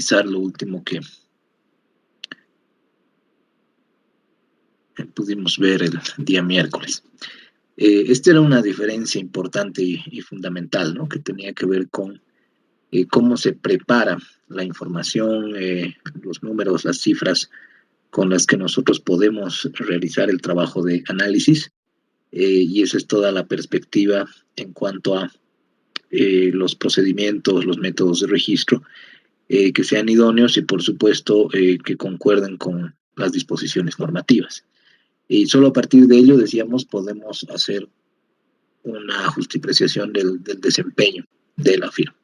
revisar lo último que pudimos ver el día miércoles. Esta era una diferencia importante y fundamental, ¿no? Que tenía que ver con cómo se prepara la información, los números, las cifras con las que nosotros podemos realizar el trabajo de análisis, y esa es toda la perspectiva en cuanto a los procedimientos, los métodos de registro, que sean idóneos y por supuesto que concuerden con las disposiciones normativas. Y solo a partir de ello, decíamos, podemos hacer una justipreciación del desempeño de la firma.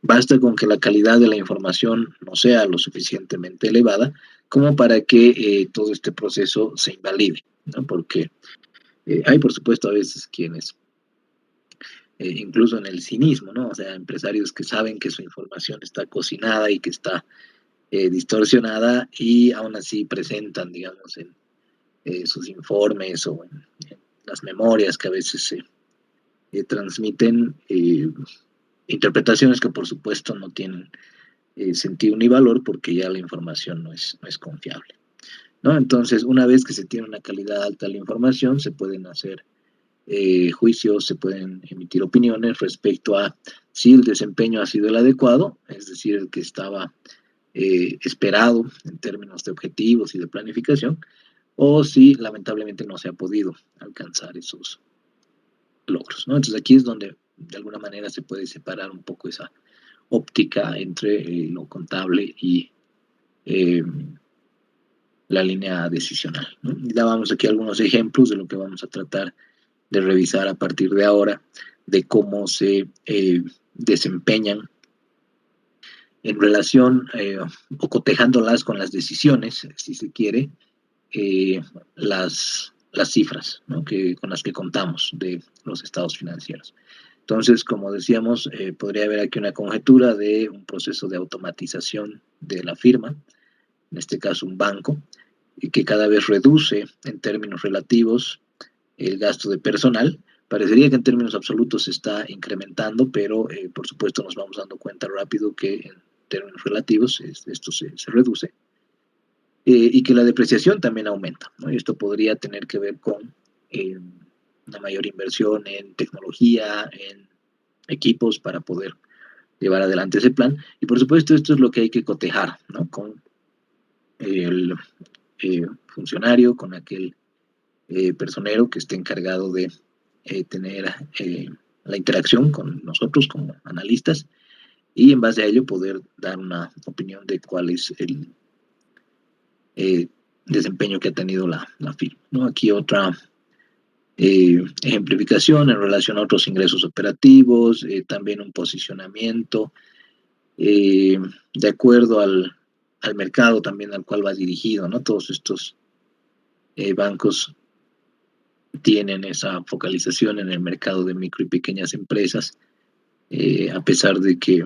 Basta con que la calidad de la información no sea lo suficientemente elevada como para que todo este proceso se invalide, ¿no? Porque hay, por supuesto, a veces quienes, incluso en el cinismo, ¿no? O sea, empresarios que saben que su información está cocinada y que está distorsionada y aún así presentan, digamos, en sus informes o en las memorias que a veces se transmiten interpretaciones que por supuesto no tienen sentido ni valor porque ya la información no es confiable, ¿no? Entonces, una vez que se tiene una calidad alta de la información, se pueden hacer juicios, se pueden emitir opiniones respecto a si el desempeño ha sido el adecuado, es decir, el que estaba esperado en términos de objetivos y de planificación, o si lamentablemente no se ha podido alcanzar esos logros, ¿no? Entonces aquí es donde de alguna manera se puede separar un poco esa óptica entre lo contable y la línea decisional, ¿no? Y dábamos aquí algunos ejemplos de lo que vamos a tratar de revisar a partir de ahora, de cómo se desempeñan en relación o cotejándolas con las decisiones, si se quiere, las cifras, ¿no? Con las que contamos de los estados financieros. Entonces, como decíamos, podría haber aquí una conjetura de un proceso de automatización de la firma, en este caso un banco, y que cada vez reduce en términos relativos el gasto de personal. Parecería que en términos absolutos se está incrementando, pero por supuesto nos vamos dando cuenta rápido que en términos relativos esto se reduce. Y que la depreciación también aumenta, ¿no? Y esto podría tener que ver con una mayor inversión en tecnología, en equipos para poder llevar adelante ese plan. Y por supuesto esto es lo que hay que cotejar, ¿no? Con el funcionario, con aquel personero que esté encargado de tener la interacción con nosotros como analistas y en base a ello poder dar una opinión de cuál es el desempeño que ha tenido la firma, ¿no? Aquí otra ejemplificación en relación a otros ingresos operativos, también un posicionamiento de acuerdo al mercado también al cual va dirigido, ¿no? Todos estos bancos tienen esa focalización en el mercado de micro y pequeñas empresas, a pesar de que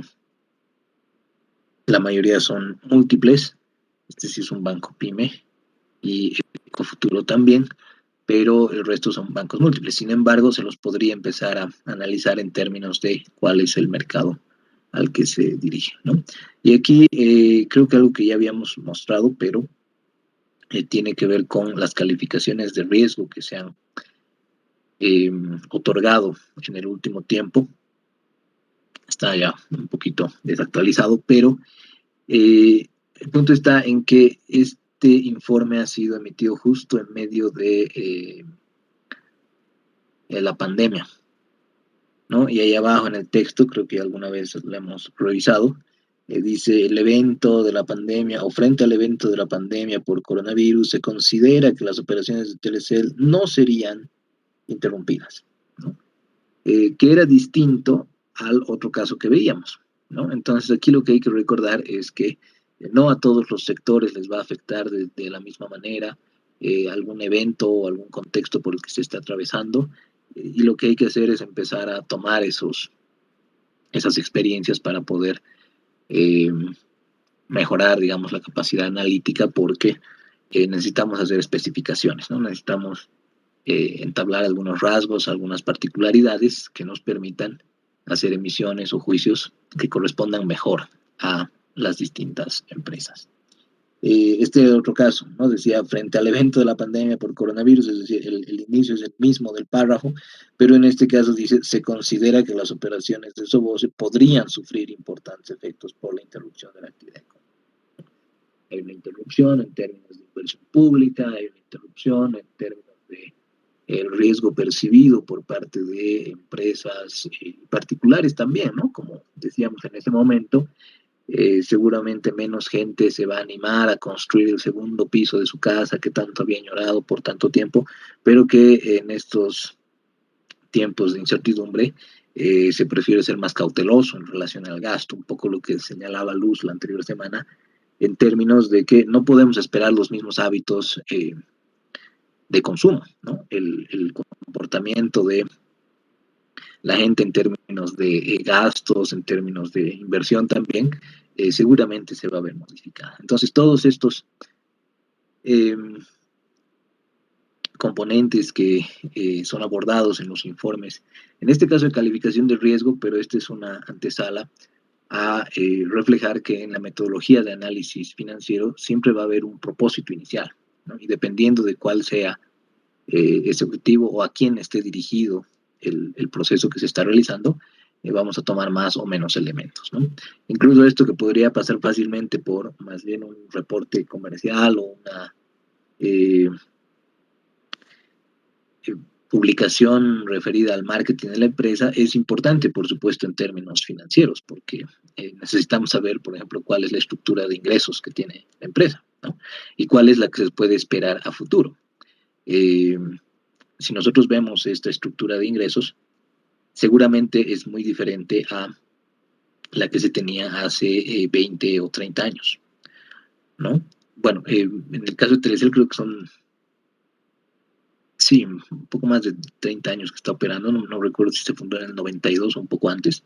la mayoría son múltiples. Este sí es un banco pyme y Ecofuturo también, pero el resto son bancos múltiples. Sin embargo, se los podría empezar a analizar en términos de cuál es el mercado al que se dirige, ¿no? Y aquí creo que algo que ya habíamos mostrado, pero tiene que ver con las calificaciones de riesgo que se han otorgado en el último tiempo. Está ya un poquito desactualizado, pero el punto está en que este informe ha sido emitido justo en medio de la pandemia, ¿no? Y ahí abajo en el texto, creo que alguna vez lo hemos revisado, dice el evento de la pandemia o frente al evento de la pandemia por coronavirus se considera que las operaciones de Telecel no serían interrumpidas, ¿no? Que era distinto al otro caso que veíamos, ¿no? Entonces aquí lo que hay que recordar es que no a todos los sectores les va a afectar de la misma manera algún evento o algún contexto por el que se está atravesando, y lo que hay que hacer es empezar a tomar esas experiencias para poder eh, mejorar, digamos, la capacidad analítica, porque necesitamos hacer especificaciones, ¿no? Necesitamos entablar algunos rasgos, algunas particularidades que nos permitan hacer emisiones o juicios que correspondan mejor a las distintas empresas. Este otro caso, ¿no? Decía, frente al evento de la pandemia por coronavirus, es decir, el inicio es el mismo del párrafo, pero en este caso dice, se considera que las operaciones de SOBOSE podrían sufrir importantes efectos por la interrupción de la actividad económica. Hay una interrupción en términos de inversión pública, hay una interrupción en términos de el riesgo percibido por parte de empresas particulares también, ¿no? Como decíamos en ese momento, seguramente menos gente se va a animar a construir el segundo piso de su casa que tanto había añorado por tanto tiempo, pero que en estos tiempos de incertidumbre se prefiere ser más cauteloso en relación al gasto, un poco lo que señalaba Luz la anterior semana, en términos de que no podemos esperar los mismos hábitos de consumo, ¿no? El comportamiento de la gente en términos de gastos, en términos de inversión también, seguramente se va a ver modificada. Entonces, todos estos componentes que son abordados en los informes, en este caso de calificación de riesgo, pero esta es una antesala a reflejar que en la metodología de análisis financiero siempre va a haber un propósito inicial, ¿no? Y dependiendo de cuál sea ese objetivo o a quién esté dirigido el proceso que se está realizando, vamos a tomar más o menos elementos, ¿no? Incluso esto que podría pasar fácilmente por más bien un reporte comercial o una publicación referida al marketing de la empresa es importante, por supuesto, en términos financieros, porque necesitamos saber, por ejemplo, cuál es la estructura de ingresos que tiene la empresa, ¿no? Y cuál es la que se puede esperar a futuro. Si nosotros vemos esta estructura de ingresos, seguramente es muy diferente a la que se tenía hace 20 o 30 años, ¿no? Bueno, en el caso de Telecel creo que son, sí, un poco más de 30 años que está operando, no recuerdo si se fundó en el 92 o un poco antes,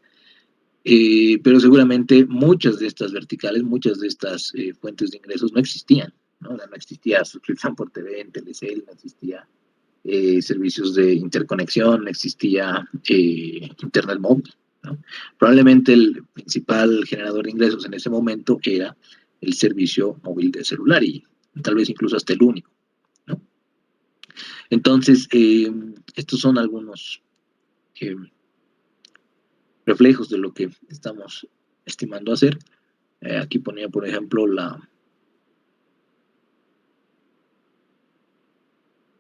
pero seguramente muchas de estas verticales, muchas de estas fuentes de ingresos no existían, ¿no? No existía suscripción por TV en Telecel, no existía servicios de interconexión, existía internet móvil, ¿no? Probablemente el principal generador de ingresos en ese momento era el servicio móvil de celular y tal vez incluso hasta el único, ¿no? Entonces, estos son algunos reflejos de lo que estamos estimando hacer. Aquí ponía, por ejemplo, la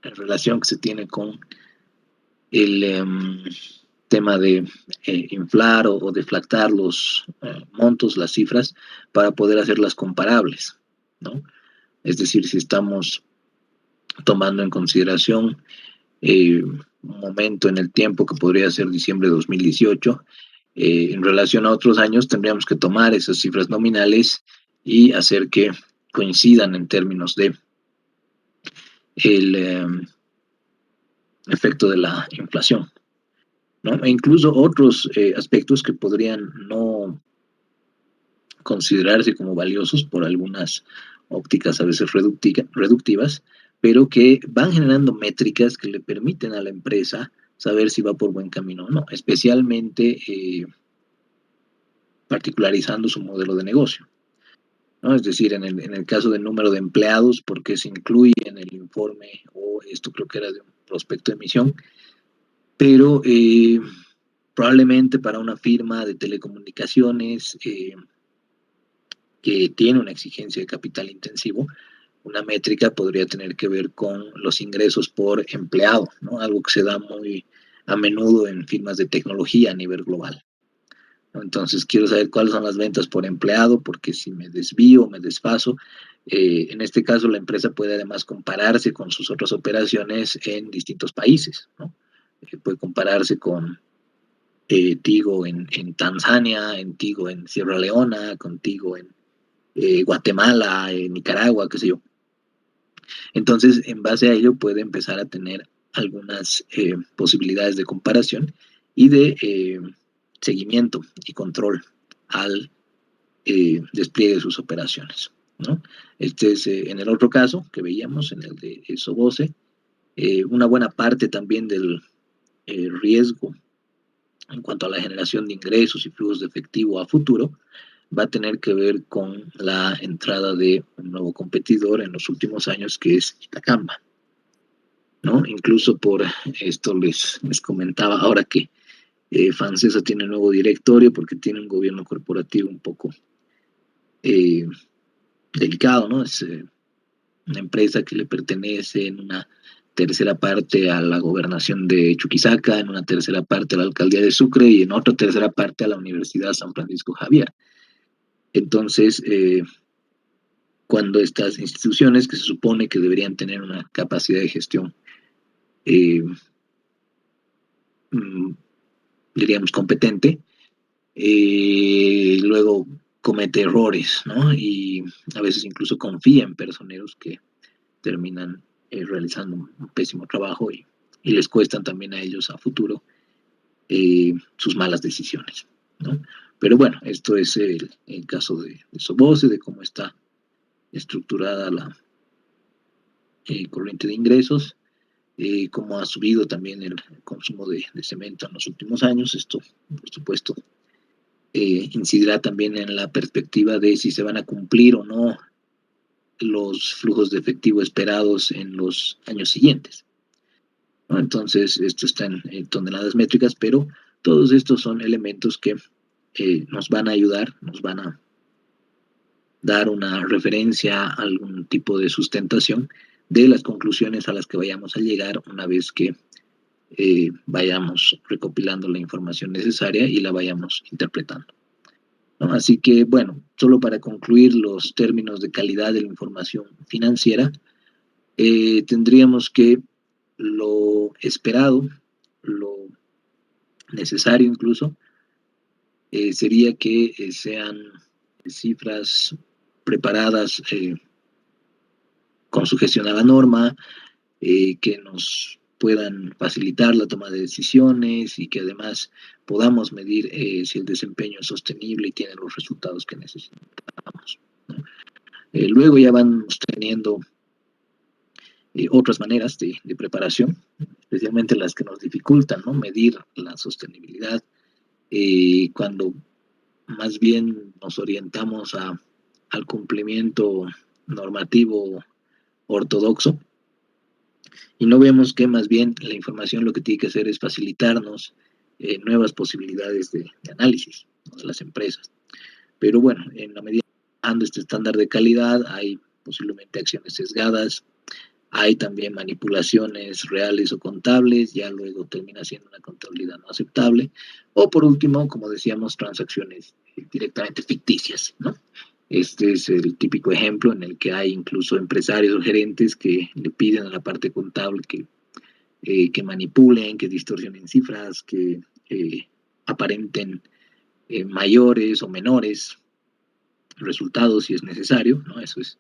relación que se tiene con el tema de inflar o deflactar los montos, las cifras, para poder hacerlas comparables, ¿no? Es decir, si estamos tomando en consideración un momento en el tiempo que podría ser diciembre de 2018, en relación a otros años tendríamos que tomar esas cifras nominales y hacer que coincidan en términos de el efecto de la inflación, ¿no? E incluso otros aspectos que podrían no considerarse como valiosos por algunas ópticas a veces reductivas, pero que van generando métricas que le permiten a la empresa saber si va por buen camino o no, especialmente particularizando su modelo de negocio, ¿no? Es decir, en el caso del número de empleados, porque se incluye en el informe, o esto creo que era de un prospecto de emisión, pero probablemente para una firma de telecomunicaciones que tiene una exigencia de capital intensivo, una métrica podría tener que ver con los ingresos por empleado, ¿no? Algo que se da muy a menudo en firmas de tecnología a nivel global. Entonces quiero saber cuáles son las ventas por empleado, porque si me desvío, me desfaso, en este caso la empresa puede además compararse con sus otras operaciones en distintos países, ¿no? Puede compararse con Tigo en Tanzania, en Tigo en Sierra Leona, con Tigo en Guatemala, Nicaragua, qué sé yo. Entonces, en base a ello puede empezar a tener algunas posibilidades de comparación y de seguimiento y control al despliegue de sus operaciones, ¿no? Este es en el otro caso que veíamos, en el de SOBOSE, una buena parte también del riesgo en cuanto a la generación de ingresos y flujos de efectivo a futuro va a tener que ver con la entrada de un nuevo competidor en los últimos años, que es Itacamba, ¿no? Incluso por esto les comentaba ahora que Fancesa tiene nuevo directorio porque tiene un gobierno corporativo un poco eh, delicado, ¿no? Es una empresa que le pertenece en una tercera parte a la gobernación de Chuquisaca, en una tercera parte a la alcaldía de Sucre y en otra tercera parte a la Universidad San Francisco Javier. Entonces, cuando estas instituciones que se supone que deberían tener una capacidad de gestión, eh, mm, diríamos, competente, luego comete errores, ¿no? Y a veces incluso confía en personeros que terminan realizando un pésimo trabajo y les cuestan también a ellos a futuro sus malas decisiones, ¿no? Pero bueno, esto es el caso de Soboce, de cómo está estructurada la corriente de ingresos, cómo ha subido también el consumo de cemento en los últimos años. Esto, por supuesto, incidirá también en la perspectiva de si se van a cumplir o no los flujos de efectivo esperados en los años siguientes, ¿no? Entonces, esto está en toneladas métricas, pero todos estos son elementos que nos van a ayudar, nos van a dar una referencia, algún tipo de sustentación de las conclusiones a las que vayamos a llegar una vez que vayamos recopilando la información necesaria y la vayamos interpretando, ¿no? Así que, bueno, solo para concluir los términos de calidad de la información financiera, tendríamos que lo esperado, lo necesario incluso, sería que sean cifras preparadas con sujeción a la norma, que nos puedan facilitar la toma de decisiones y que además podamos medir si el desempeño es sostenible y tiene los resultados que necesitamos, ¿no? Luego ya vamos teniendo otras maneras de preparación, especialmente las que nos dificultan, ¿no? Medir la sostenibilidad, cuando más bien nos orientamos al cumplimiento normativo ortodoxo y no vemos que más bien la información lo que tiene que hacer es facilitarnos nuevas posibilidades de análisis, ¿no?, de las empresas. Pero bueno, en la medida de este estándar de calidad hay posiblemente acciones sesgadas, hay también manipulaciones reales o contables, ya luego termina siendo una contabilidad no aceptable, o por último, como decíamos, transacciones directamente ficticias, ¿no? Este es el típico ejemplo en el que hay incluso empresarios o gerentes que le piden a la parte contable que manipulen, que distorsionen cifras, que aparenten mayores o menores resultados si es necesario, ¿no? Eso es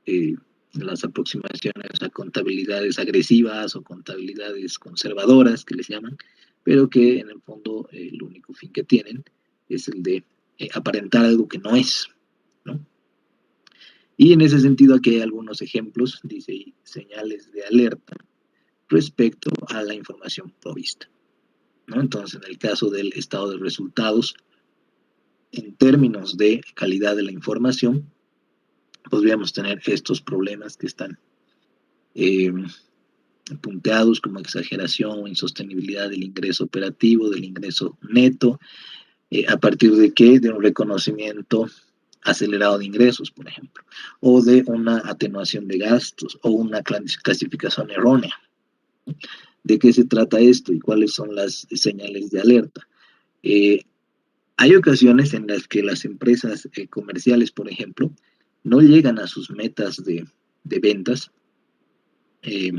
eh, las aproximaciones a contabilidades agresivas o contabilidades conservadoras que les llaman, pero que en el fondo el único fin que tienen es el de aparentar algo que no es, ¿no? Y en ese sentido aquí hay algunos ejemplos, dice, señales de alerta respecto a la información provista, ¿no? Entonces, en el caso del estado de resultados, en términos de calidad de la información, podríamos tener estos problemas que están eh, punteados como exageración o insostenibilidad del ingreso operativo, del ingreso neto, a partir de qué, de un reconocimiento acelerado de ingresos, por ejemplo, o de una atenuación de gastos o una clasificación errónea. ¿De qué se trata esto y cuáles son las señales de alerta? Eh, Hay ocasiones en las que las empresas comerciales, por ejemplo, no llegan a sus metas de ventas eh,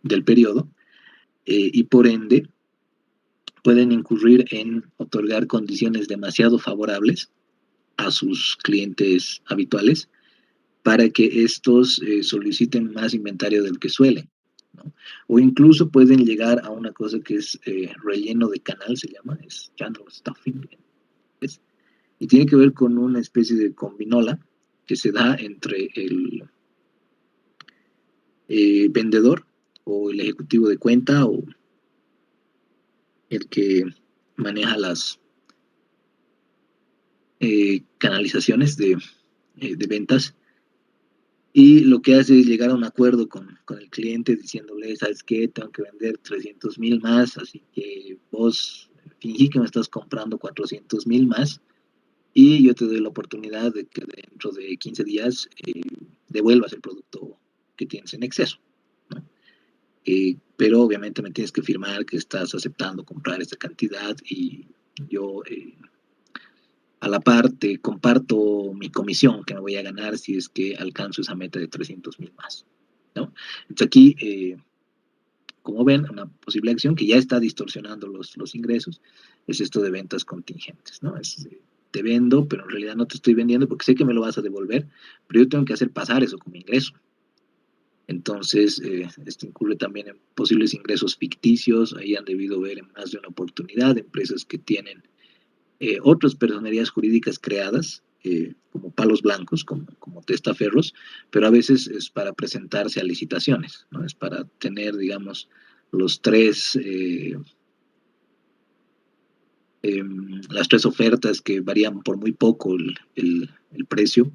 del periodo y por ende pueden incurrir en otorgar condiciones demasiado favorables a sus clientes habituales para que estos soliciten más inventario del que suelen, ¿no? O incluso pueden llegar a una cosa que es relleno de canal, se llama, es channel stuffing, ¿ves? Y tiene que ver con una especie de combinola que se da entre el vendedor o el ejecutivo de cuenta o el que maneja canalizaciones de ventas, y lo que hace es llegar a un acuerdo con el cliente diciéndole, ¿sabes qué? Tengo que vender 300,000 más, así que vos fingí que me estás comprando 400,000 más, y yo te doy la oportunidad de que dentro de 15 días devuelvas el producto que tienes en exceso, ¿no? Pero obviamente me tienes que firmar que estás aceptando comprar esta cantidad, y yo a la par te comparto mi comisión que me voy a ganar si es que alcanzo esa meta de 300,000 más, ¿no? Entonces aquí, como ven, una posible acción que ya está distorsionando los ingresos es esto de ventas contingentes, ¿no? Te vendo, pero en realidad no te estoy vendiendo porque sé que me lo vas a devolver, pero yo tengo que hacer pasar eso como ingreso. Entonces, esto incluye también en posibles ingresos ficticios. Ahí han debido ver en más de una oportunidad empresas que tienen otras personerías jurídicas creadas, como palos blancos, como testaferros, pero a veces es para presentarse a licitaciones, ¿no? Es para tener, digamos, los tres, las tres ofertas que varían por muy poco el precio,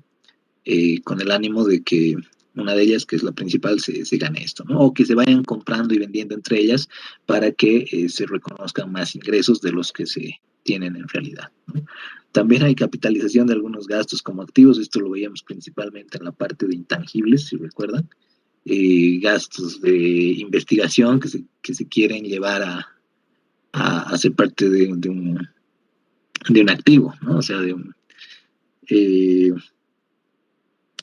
con el ánimo de que una de ellas, que es la principal, se gane esto, ¿no? O que se vayan comprando y vendiendo entre ellas para que se reconozcan más ingresos de los que se tienen en realidad, ¿no? También hay capitalización de algunos gastos como activos. Esto lo veíamos principalmente en la parte de intangibles, si recuerdan. Gastos de investigación que se quieren llevar a ser parte de un activo, ¿no? O sea, eh,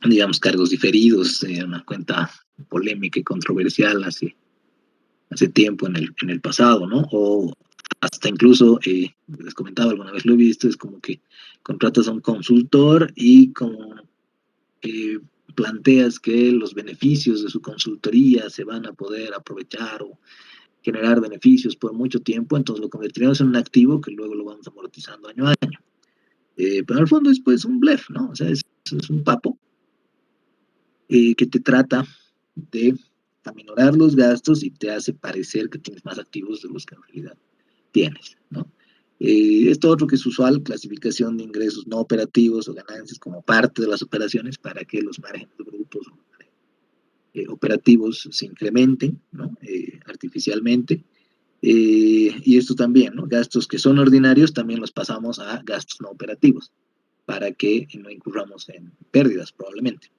digamos, cargos diferidos, una cuenta polémica y controversial hace tiempo en el pasado, ¿no? O hasta incluso, les comentaba, alguna vez lo he visto, es como que contratas a un consultor y como eh, planteas que los beneficios de su consultoría se van a poder aprovechar o generar beneficios por mucho tiempo, entonces lo convertiremos en un activo que luego lo vamos amortizando año a año. Pero en el fondo es pues un blef, ¿no? O sea, es un papo que te trata de aminorar los gastos y te hace parecer que tienes más activos de los que en realidad tienes, ¿no? Esto otro que es usual, clasificación de ingresos no operativos o ganancias como parte de las operaciones para que los márgenes brutos operativos se incrementen, ¿no? Artificialmente. Y esto también, ¿no? Gastos que son ordinarios también los pasamos a gastos no operativos para que no incurramos en pérdidas probablemente.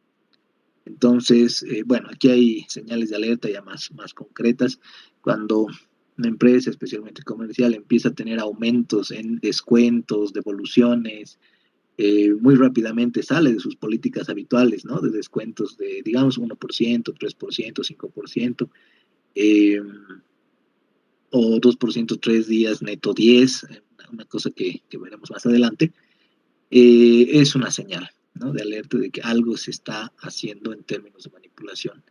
Entonces, bueno, aquí hay señales de alerta ya más concretas. Cuando una empresa, especialmente comercial, empieza a tener aumentos en descuentos, devoluciones, muy rápidamente sale de sus políticas habituales, ¿no? De descuentos de, digamos, 1%, 3%, 5%, eh, o 2%, 3 días, neto 10, una cosa que veremos más adelante. Es una señal, ¿no? De alerta de que algo se está haciendo en términos de manipulación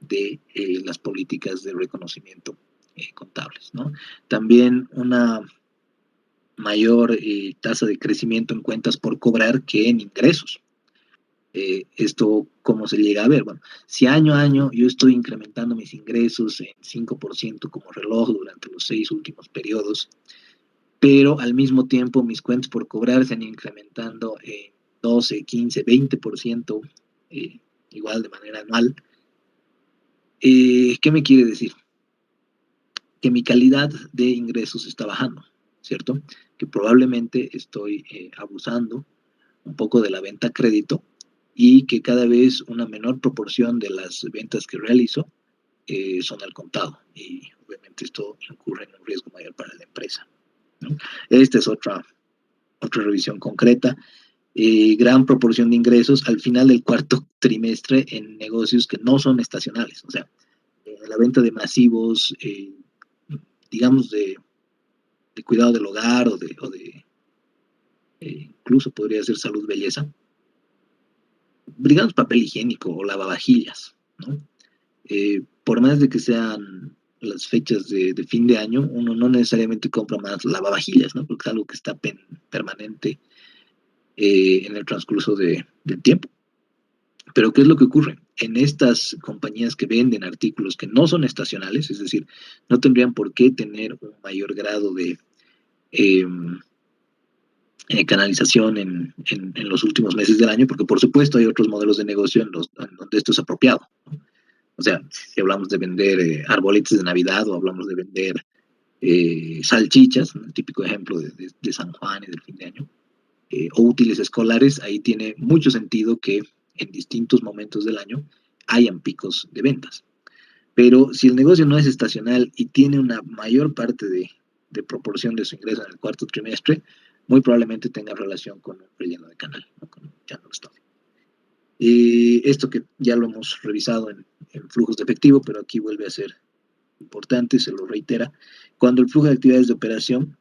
de las políticas de reconocimiento contables, ¿no? También una mayor tasa de crecimiento en cuentas por cobrar que en ingresos. Esto, ¿cómo se llega a ver? Bueno, si año a año yo estoy incrementando mis ingresos en 5% como reloj durante los 6 últimos periodos, pero al mismo tiempo mis cuentas por cobrar se han ido incrementando en 12, 15, 20%, igual de manera anual. ¿Qué me quiere decir? Que mi calidad de ingresos está bajando, ¿cierto? Que probablemente estoy abusando un poco de la venta a crédito, y que cada vez una menor proporción de las ventas que realizo son al contado, y obviamente esto incurre en un riesgo mayor para la empresa, ¿no? Esta es otra revisión concreta. Gran proporción de ingresos al final del cuarto trimestre en negocios que no son estacionales, o sea, la venta de masivos, digamos, de cuidado del hogar o de incluso podría ser salud, belleza, digamos papel higiénico o lavavajillas, ¿no? Por más de que sean las fechas de fin de año, uno no necesariamente compra más lavavajillas, ¿no? Porque es algo que está permanente en el transcurso del tiempo. Pero ¿qué es lo que ocurre? En estas compañías que venden artículos que no son estacionales, es decir, no tendrían por qué tener un mayor grado de canalización en los últimos meses del año, porque por supuesto hay otros modelos de negocio en donde esto es apropiado, ¿no? O sea, si hablamos de vender arbolitos de Navidad o hablamos de vender salchichas, ¿no? El típico ejemplo de San Juan y del fin de año, o útiles escolares, ahí tiene mucho sentido que en distintos momentos del año hayan picos de ventas. Pero si el negocio no es estacional y tiene una mayor parte de proporción de su ingreso en el cuarto trimestre, muy probablemente tenga relación con un relleno de canal, ¿no? Con un channel stuffing. Y esto que ya lo hemos revisado en flujos de efectivo, pero aquí vuelve a ser importante, se lo reitera, cuando el flujo de actividades de operación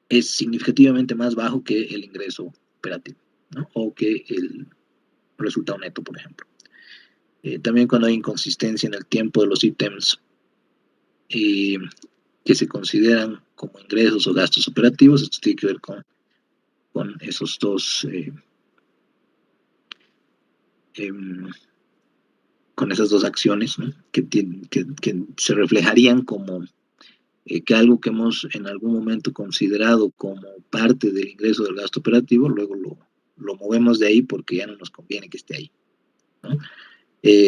es significativamente más bajo que el ingreso operativo, ¿no? O que el resultado neto, por ejemplo. También cuando hay inconsistencia en el tiempo de los ítems que se consideran como ingresos o gastos operativos, esto tiene que ver con esos dos, con esas dos acciones, ¿no? que se reflejarían como que algo que hemos en algún momento considerado como parte del ingreso del gasto operativo, luego lo movemos de ahí porque ya no nos conviene que esté ahí, ¿no?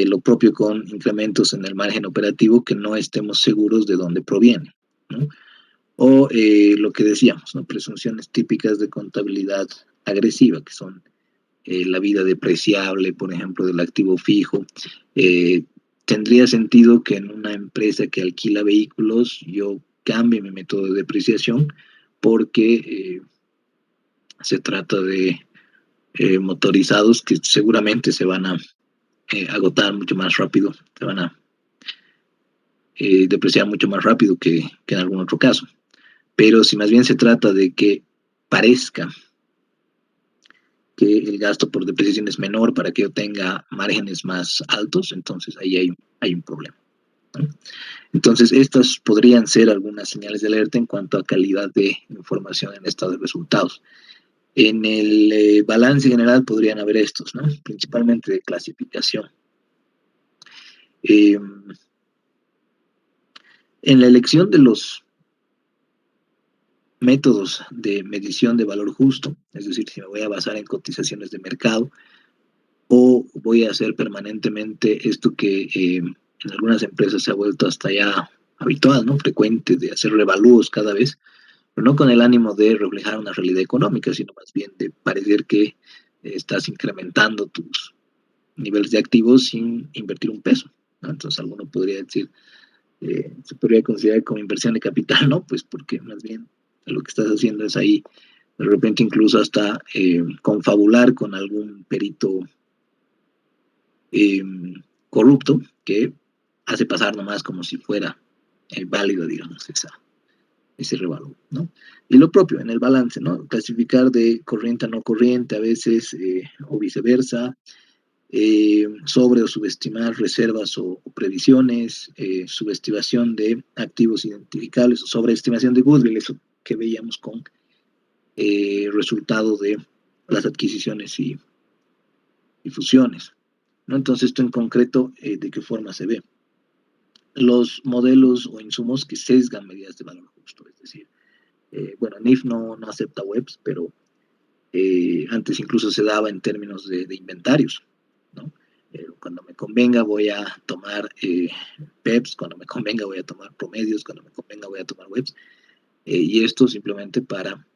Lo propio con incrementos en el margen operativo que no estemos seguros de dónde proviene, ¿no? O lo que decíamos, ¿no? Presunciones típicas de contabilidad agresiva, que son la vida depreciable, por ejemplo, del activo fijo. Tendría sentido que en una empresa que alquila vehículos yo cambie mi método de depreciación porque se trata de motorizados que seguramente se van a agotar mucho más rápido, se van a depreciar mucho más rápido que en algún otro caso. Pero si más bien se trata de que parezca que el gasto por depreciación es menor para que yo tenga márgenes más altos, entonces ahí hay un problema, ¿no? Entonces, estas podrían ser algunas señales de alerta en cuanto a calidad de información en estado de resultados. En el balance general podrían haber estos, ¿no? Principalmente de clasificación. En la elección de los métodos de medición de valor justo, es decir, si me voy a basar en cotizaciones de mercado o voy a hacer permanentemente esto que en algunas empresas se ha vuelto hasta ya habitual, ¿no? Frecuente, de hacer revalúos cada vez, pero no con el ánimo de reflejar una realidad económica, sino más bien de parecer que estás incrementando tus niveles de activos sin invertir un peso, ¿no? Entonces alguno podría decir, se podría considerar como inversión de capital, ¿no? Pues porque más bien lo que estás haciendo es ahí, de repente incluso hasta confabular con algún perito corrupto que hace pasar nomás como si fuera válido, digamos, ese revalúo, ¿no? Y lo propio en el balance, ¿no? Clasificar de corriente a no corriente a veces, o viceversa, sobre o subestimar reservas o previsiones, subestimación de activos identificables o sobreestimación de goodwill, eso que veíamos con resultado de las adquisiciones y fusiones, ¿no? Entonces, esto en concreto, ¿de qué forma se ve? Los modelos o insumos que sesgan medidas de valor justo, es decir, bueno, NIF no acepta webs, pero antes incluso se daba en términos de inventarios, ¿no? Cuando me convenga voy a tomar PEPs, cuando me convenga voy a tomar promedios, cuando me convenga voy a tomar webs, y esto simplemente para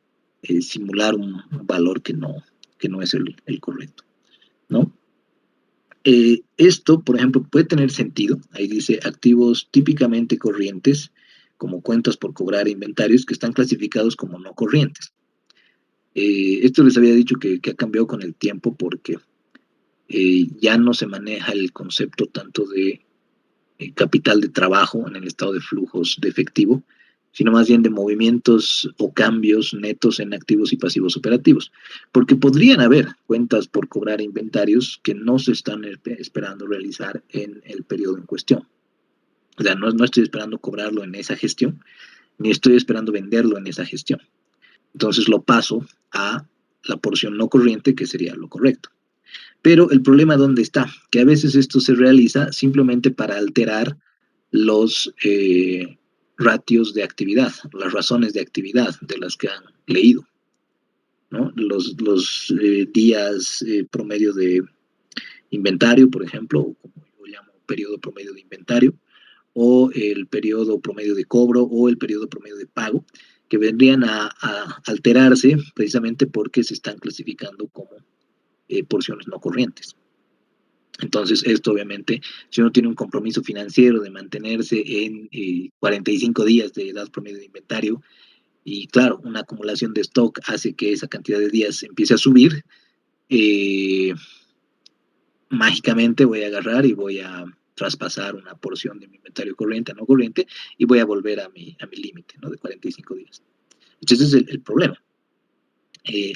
simular un valor que no es el correcto, ¿no? Esto, por ejemplo, puede tener sentido. Ahí dice activos típicamente corrientes, como cuentas por cobrar e inventarios, que están clasificados como no corrientes. Esto les había dicho que ha cambiado con el tiempo porque ya no se maneja el concepto tanto de capital de trabajo en el estado de flujos de efectivo, sino más bien de movimientos o cambios netos en activos y pasivos operativos. Porque podrían haber cuentas por cobrar inventarios que no se están esperando realizar en el periodo en cuestión. O sea, no estoy esperando cobrarlo en esa gestión, ni estoy esperando venderlo en esa gestión. Entonces lo paso a la porción no corriente, que sería lo correcto. Pero el problema dónde está, que a veces esto se realiza simplemente para alterar los ratios de actividad, las razones de actividad de las que han leído. ¿no? Los días promedio de inventario, por ejemplo, o como yo llamo periodo promedio de inventario, o el periodo promedio de cobro o el periodo promedio de pago, que vendrían a alterarse precisamente porque se están clasificando como porciones no corrientes. Entonces, esto obviamente, si uno tiene un compromiso financiero de mantenerse en 45 días de edad promedio de inventario, y claro, una acumulación de stock hace que esa cantidad de días empiece a subir, eh, mágicamente voy a agarrar y voy a traspasar una porción de mi inventario corriente a no corriente y voy a volver a mi límite, ¿no? De 45 días. Entonces, ese es el problema.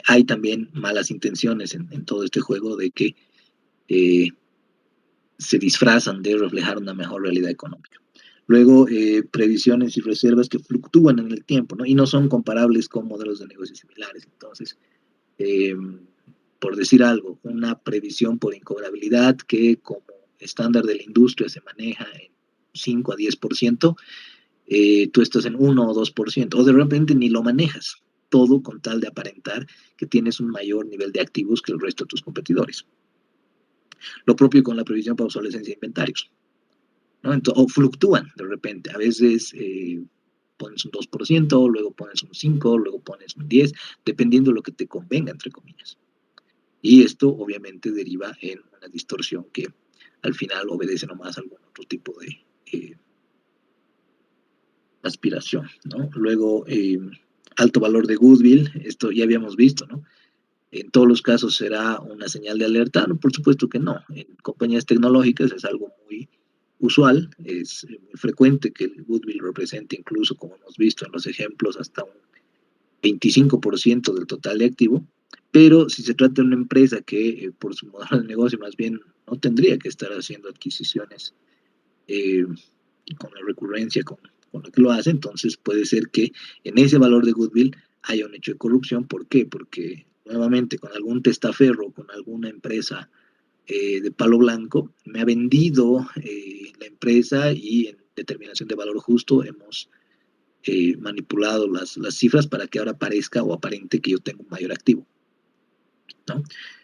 Hay también malas intenciones en todo este juego de que eh, se disfrazan de reflejar una mejor realidad económica. Luego, previsiones y reservas que fluctúan en el tiempo, ¿no? Y no son comparables con modelos de negocios similares. Entonces, eh, por decir algo, una previsión por incobrabilidad que como estándar de la industria se maneja en 5 a 10%, tú estás en 1 o 2%, o de repente ni lo manejas, todo con tal de aparentar que tienes un mayor nivel de activos que el resto de tus competidores. Lo propio con la previsión para obsolescencia de inventarios, ¿no? Entonces, o fluctúan de repente, a veces pones un 2%, luego pones un 5%, luego pones un 10%, dependiendo de lo que te convenga, entre comillas. Y esto obviamente deriva en una distorsión que al final obedece nomás a algún otro tipo de aspiración, ¿no? Luego, alto valor de goodwill, esto ya habíamos visto, ¿no? En todos los casos será una señal de alerta, no, por supuesto que no. En compañías tecnológicas es algo muy usual, es muy frecuente que el goodwill represente incluso, como hemos visto en los ejemplos, hasta un 25% del total de activo, pero si se trata de una empresa que por su modelo de negocio más bien no tendría que estar haciendo adquisiciones eh, con la recurrencia con la que lo hace, entonces puede ser que en ese valor de goodwill haya un hecho de corrupción. ¿Por qué? Porque nuevamente con algún testaferro, con alguna empresa de palo blanco, me ha vendido la empresa y en determinación de valor justo hemos manipulado las cifras para que ahora parezca o aparente que yo tengo un mayor activo, ¿no?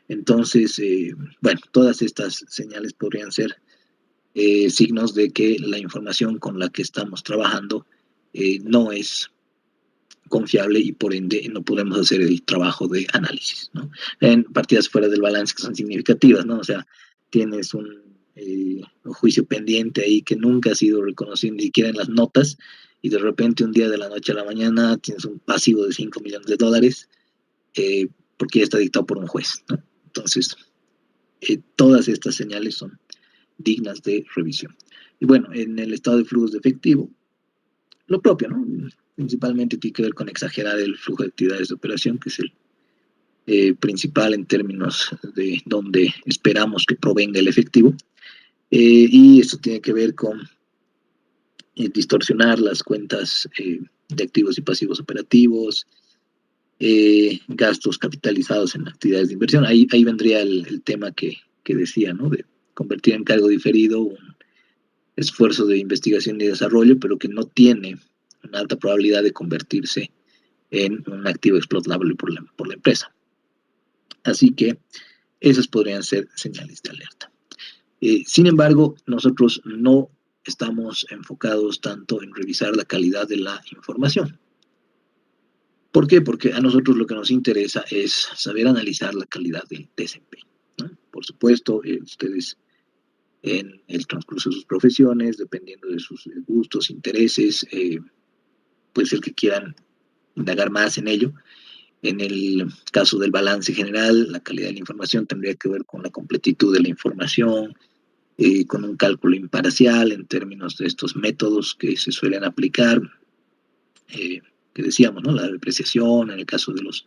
Entonces, bueno, todas estas señales podrían ser signos de que la información con la que estamos trabajando no es confiable y por ende no podemos hacer el trabajo de análisis, ¿no? En partidas fuera del balance que son significativas, ¿no? O sea, tienes un juicio pendiente ahí que nunca ha sido reconocido ni siquiera en las notas y de repente un día de la noche a la mañana tienes un pasivo de $5 millones eh, porque ya está dictado por un juez, ¿no? Entonces, todas estas señales son dignas de revisión. Y bueno, en el estado de flujos de efectivo, lo propio, ¿no? Principalmente tiene que ver con exagerar el flujo de actividades de operación, que es el principal en términos de donde esperamos que provenga el efectivo. Y esto tiene que ver con distorsionar las cuentas de activos y pasivos operativos, gastos capitalizados en actividades de inversión. Ahí vendría el tema que decía, ¿no? De convertir en cargo diferido un esfuerzo de investigación y desarrollo, pero que no tiene una alta probabilidad de convertirse en un activo explotable por la empresa. Así que esas podrían ser señales de alerta. Sin embargo, nosotros no estamos enfocados tanto en revisar la calidad de la información. ¿Por qué? Porque a nosotros lo que nos interesa es saber analizar la calidad del desempeño, ¿no? Por supuesto, ustedes en el transcurso de sus profesiones, dependiendo de sus gustos, intereses, puede ser que quieran indagar más en ello. En el caso del balance general, la calidad de la información tendría que ver con la completitud de la información, con un cálculo imparcial en términos de estos métodos que se suelen aplicar, que decíamos, ¿no? La depreciación, en el caso de los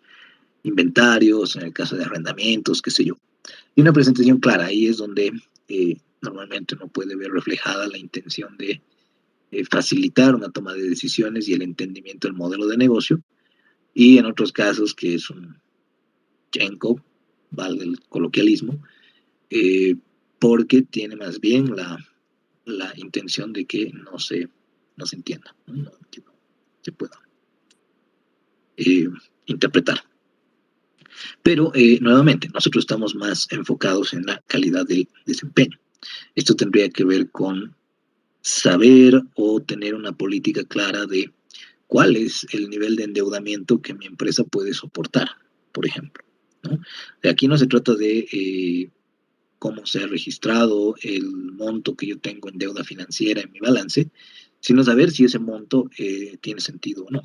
inventarios, en el caso de arrendamientos, qué sé yo. Y una presentación clara, ahí es donde normalmente uno puede ver reflejada la intención de facilitar una toma de decisiones y el entendimiento del modelo de negocio, y en otros casos que es un chenco, valga el coloquialismo, eh, porque tiene más bien la intención de que no se entienda, ¿no? Que no se pueda eh, interpretar. Pero nuevamente, nosotros estamos más enfocados en la calidad del desempeño. Esto tendría que ver con saber o tener una política clara de cuál es el nivel de endeudamiento que mi empresa puede soportar, por ejemplo, ¿no? De aquí no se trata de cómo se ha registrado el monto que yo tengo en deuda financiera en mi balance, sino saber si ese monto tiene sentido o no,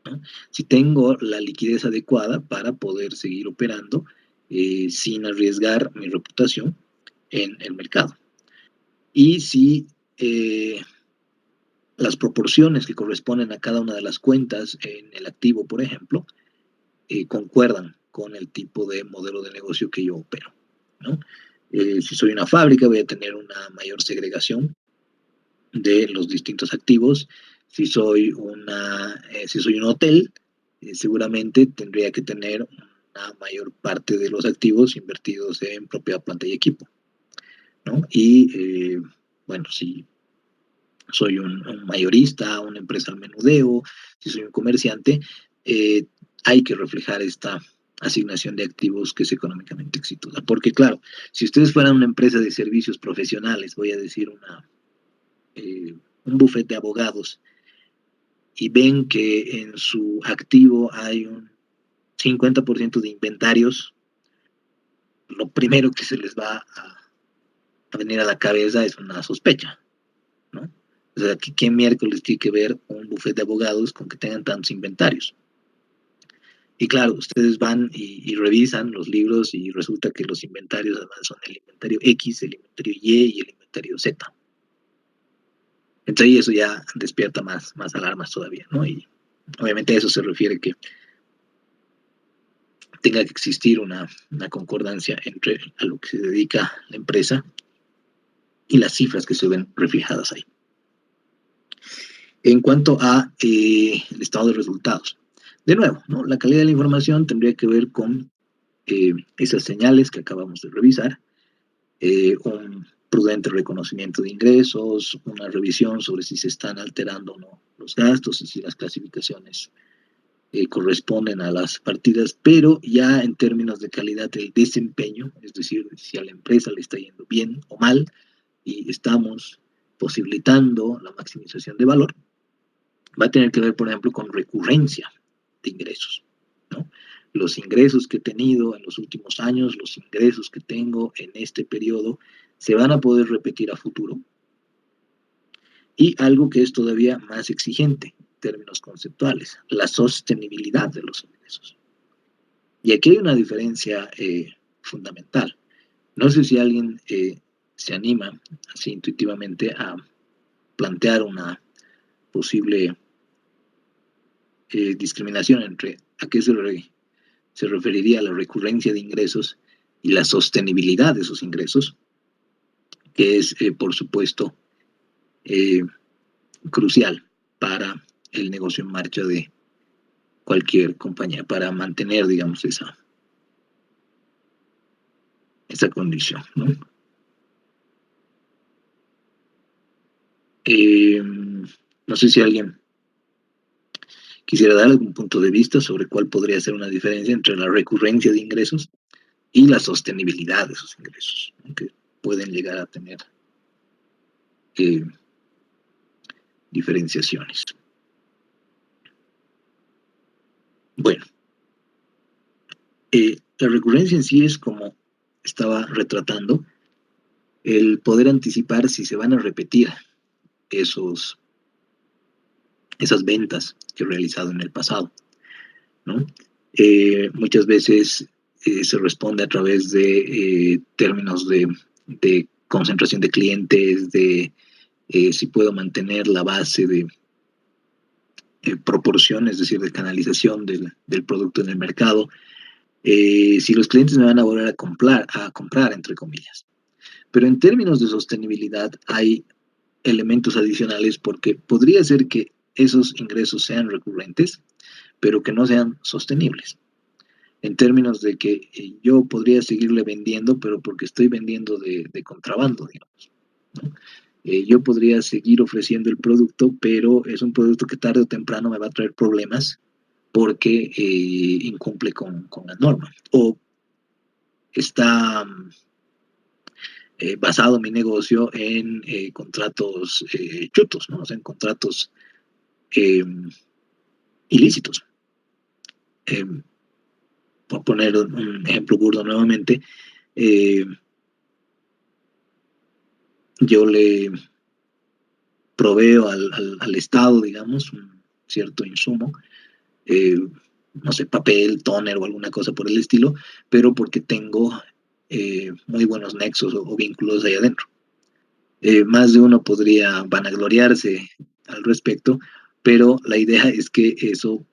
¿no? Si tengo la liquidez adecuada para poder seguir operando sin arriesgar mi reputación en el mercado. Y si las proporciones que corresponden a cada una de las cuentas en el activo, por ejemplo, concuerdan con el tipo de modelo de negocio que yo opero, ¿no? Si soy una fábrica, voy a tener una mayor segregación de los distintos activos. Si soy un hotel, seguramente tendría que tener una mayor parte de los activos invertidos en propiedad, planta y equipo, ¿no? Y bueno, si soy un mayorista, una empresa al menudeo, si soy un comerciante, eh, hay que reflejar esta asignación de activos que es económicamente exitosa. Porque claro, si ustedes fueran una empresa de servicios profesionales, voy a decir un buffet de abogados, y ven que en su activo hay un 50% de inventarios, lo primero que se les va a venir a la cabeza es una sospecha, ¿no? O sea, ¿qué miércoles tiene que ver un bufete de abogados con que tengan tantos inventarios? Y claro, ustedes van y revisan los libros y resulta que los inventarios además son el inventario X, el inventario Y el inventario Z. Entonces eso ya despierta más alarmas todavía, ¿no? Y obviamente a eso se refiere que tenga que existir una concordancia entre a lo que se dedica la empresa y las cifras que se ven reflejadas ahí. En cuanto a el estado de resultados, de nuevo, ¿no? La calidad de la información tendría que ver con esas señales que acabamos de revisar, un prudente reconocimiento de ingresos, una revisión sobre si se están alterando o no los gastos y si las clasificaciones corresponden a las partidas, pero ya en términos de calidad del desempeño, es decir, si a la empresa le está yendo bien o mal y estamos posibilitando la maximización de valor, va a tener que ver, por ejemplo, con recurrencia de ingresos, ¿no? Los ingresos que he tenido en los últimos años, los ingresos que tengo en este periodo, se van a poder repetir a futuro. Y algo que es todavía más exigente en términos conceptuales, la sostenibilidad de los ingresos. Y aquí hay una diferencia fundamental. No sé si alguien se anima así intuitivamente a plantear una posible discriminación entre a qué se referiría la recurrencia de ingresos y la sostenibilidad de esos ingresos, que es, por supuesto, eh, crucial para el negocio en marcha de cualquier compañía, para mantener, digamos, esa condición, ¿no? No sé si alguien quisiera dar algún punto de vista sobre cuál podría ser una diferencia entre la recurrencia de ingresos y la sostenibilidad de esos ingresos, ¿no? Que pueden llegar a tener eh, diferenciaciones. Bueno, la recurrencia en sí es como estaba retratando el poder anticipar si se van a repetir esos, esas ventas que he realizado en el pasado, ¿no? Muchas veces se responde a través de términos de concentración de clientes, de si puedo mantener la base de proporción, es decir, de canalización del producto en el mercado, si los clientes me van a volver a comprar, entre comillas. Pero en términos de sostenibilidad hay elementos adicionales porque podría ser que esos ingresos sean recurrentes, pero que no sean sostenibles. En términos de que yo podría seguirle vendiendo, pero porque estoy vendiendo de contrabando, digamos, ¿no? Yo podría seguir ofreciendo el producto, pero es un producto que tarde o temprano me va a traer problemas porque incumple con la norma, o está basado mi negocio en contratos chutos, ¿no? O sea, en contratos eh, ilícitos. Eh, por poner un ejemplo burdo nuevamente, eh, yo le proveo al Estado, digamos, un cierto insumo, eh, no sé, papel, tóner o alguna cosa por el estilo, pero porque tengo muy buenos nexos o vínculos ahí adentro. Más de uno podría vanagloriarse al respecto, pero la idea es que eso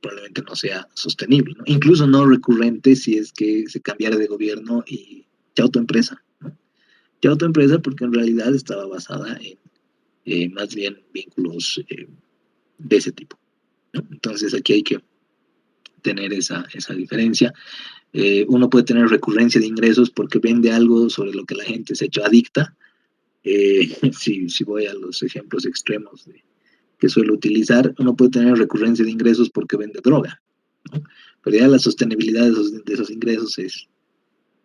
probablemente no sea sostenible, ¿no? Incluso no recurrente si es que se cambiara de gobierno y chao tu empresa, ¿no? Chao tu empresa porque en realidad estaba basada en más bien vínculos de ese tipo, ¿no? Entonces aquí hay que tener esa diferencia. Uno puede tener recurrencia de ingresos porque vende algo sobre lo que la gente se ha hecho adicta. Si voy a los ejemplos extremos que suelo utilizar, uno puede tener recurrencia de ingresos porque vende droga, ¿no? Pero ya la sostenibilidad de esos ingresos es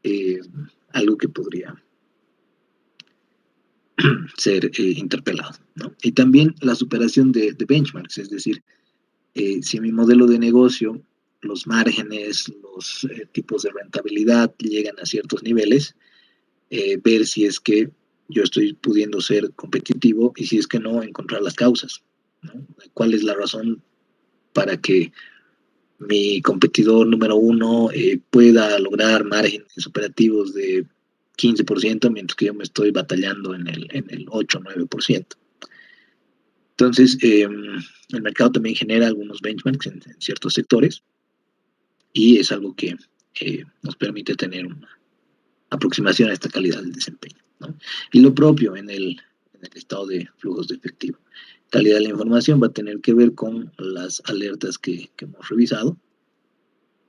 eh, algo que podría ser interpelado, ¿no? Y también la superación de benchmarks, es decir, si mi modelo de negocio, los márgenes, los tipos de rentabilidad llegan a ciertos niveles, ver si es que yo estoy pudiendo ser competitivo y si es que no, encontrar las causas, ¿no? ¿Cuál es la razón para que mi competidor número uno pueda lograr márgenes operativos de 15%, mientras que yo me estoy batallando en el 8 o 9%? Entonces, el mercado también genera algunos benchmarks en ciertos sectores y es algo que nos permite tener una aproximación a esta calidad del desempeño, ¿no? Y lo propio en el estado de flujos de efectivo. Calidad de la información va a tener que ver con las alertas que hemos revisado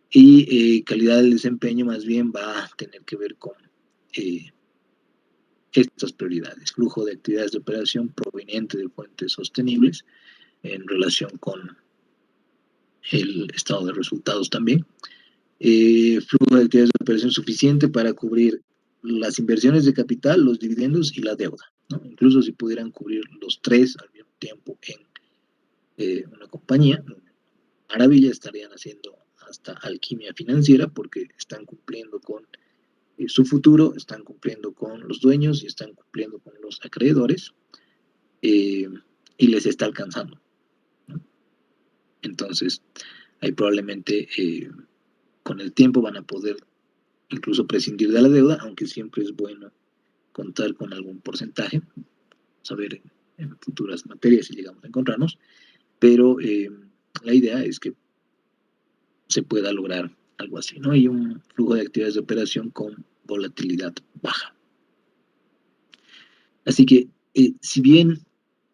y calidad del desempeño más bien va a tener que ver con eh, estas prioridades. Flujo de actividades de operación proveniente de fuentes sostenibles en relación con el estado de resultados también. Flujo de actividades de operación suficiente para cubrir las inversiones de capital, los dividendos y la deuda, ¿no? Incluso si pudieran cubrir los tres al mismo tiempo en una compañía, maravilla, estarían haciendo hasta alquimia financiera porque están cumpliendo con su futuro, están cumpliendo con los dueños y están cumpliendo con los acreedores eh, y les está alcanzando, ¿no? Entonces, ahí probablemente con el tiempo van a poder incluso prescindir de la deuda, aunque siempre es bueno contar con algún porcentaje, saber en futuras materias si llegamos a encontrarnos, pero la idea es que se pueda lograr algo así, ¿no? Y un flujo de actividades de operación con volatilidad baja. Así que, si bien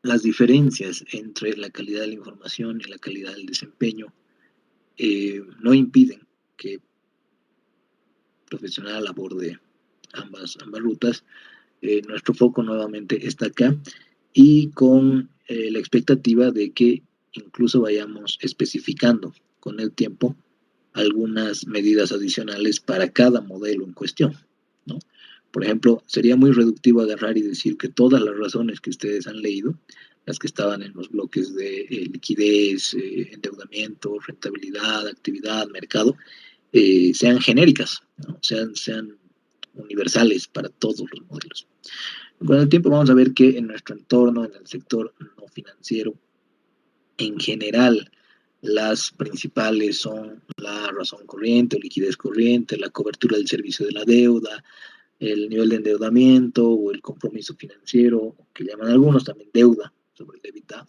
las diferencias entre la calidad de la información y la calidad del desempeño no impiden que el profesional aborde ambas rutas, nuestro foco nuevamente está acá y con la expectativa de que incluso vayamos especificando con el tiempo algunas medidas adicionales para cada modelo en cuestión, ¿no? Por ejemplo, sería muy reductivo agarrar y decir que todas las razones que ustedes han leído, las que estaban en los bloques de liquidez, endeudamiento, rentabilidad, actividad, mercado, sean genéricas, ¿no? sean universales para todos los modelos. Con el tiempo vamos a ver que en nuestro entorno, en el sector no financiero, en general, las principales son la razón corriente o liquidez corriente, la cobertura del servicio de la deuda, el nivel de endeudamiento o el compromiso financiero, que llaman algunos también deuda sobre el EBITDA,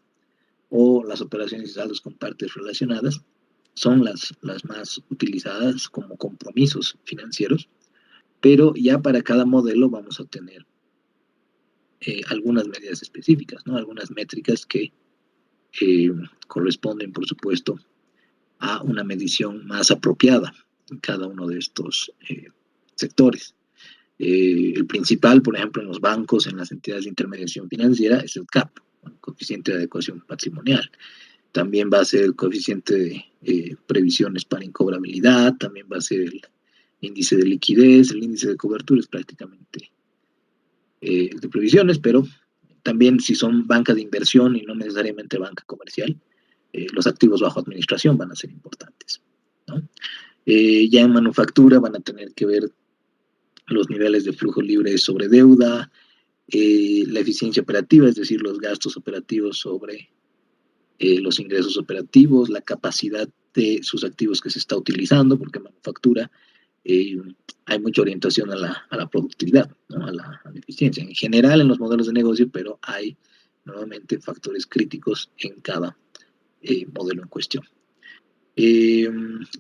o las operaciones y saldos con partes relacionadas, son las más utilizadas como compromisos financieros, pero ya para cada modelo vamos a tener algunas medidas específicas, ¿no? Algunas métricas que corresponden, por supuesto, a una medición más apropiada en cada uno de estos sectores. El principal, por ejemplo, en los bancos, en las entidades de intermediación financiera, es el CAP, el coeficiente de adecuación patrimonial. también va a ser el coeficiente de previsiones para incobrabilidad, también va a ser el índice de liquidez, el índice de cobertura es prácticamente de previsiones, pero también si son banca de inversión y no necesariamente banca comercial, los activos bajo administración van a ser importantes, ¿no? Ya en manufactura van a tener que ver los niveles de flujo libre sobre deuda, la eficiencia operativa, es decir, los gastos operativos sobre los ingresos operativos, la capacidad de sus activos que se está utilizando, porque en manufactura hay mucha orientación a la productividad, ¿no? a la eficiencia. En general en los modelos de negocio, pero hay nuevamente factores críticos en cada modelo en cuestión.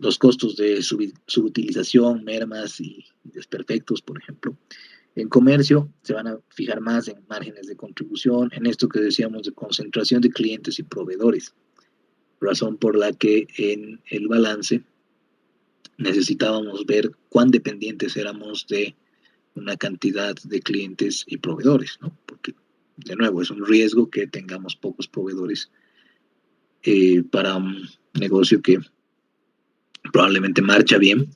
Los costos de subutilización, mermas y desperfectos, por ejemplo. En comercio se van a fijar más en márgenes de contribución, en esto que decíamos de concentración de clientes y proveedores, razón por la que en el balance necesitábamos ver cuán dependientes éramos de una cantidad de clientes y proveedores, ¿no? Porque, de nuevo, es un riesgo que tengamos pocos proveedores para un negocio que probablemente marcha bien,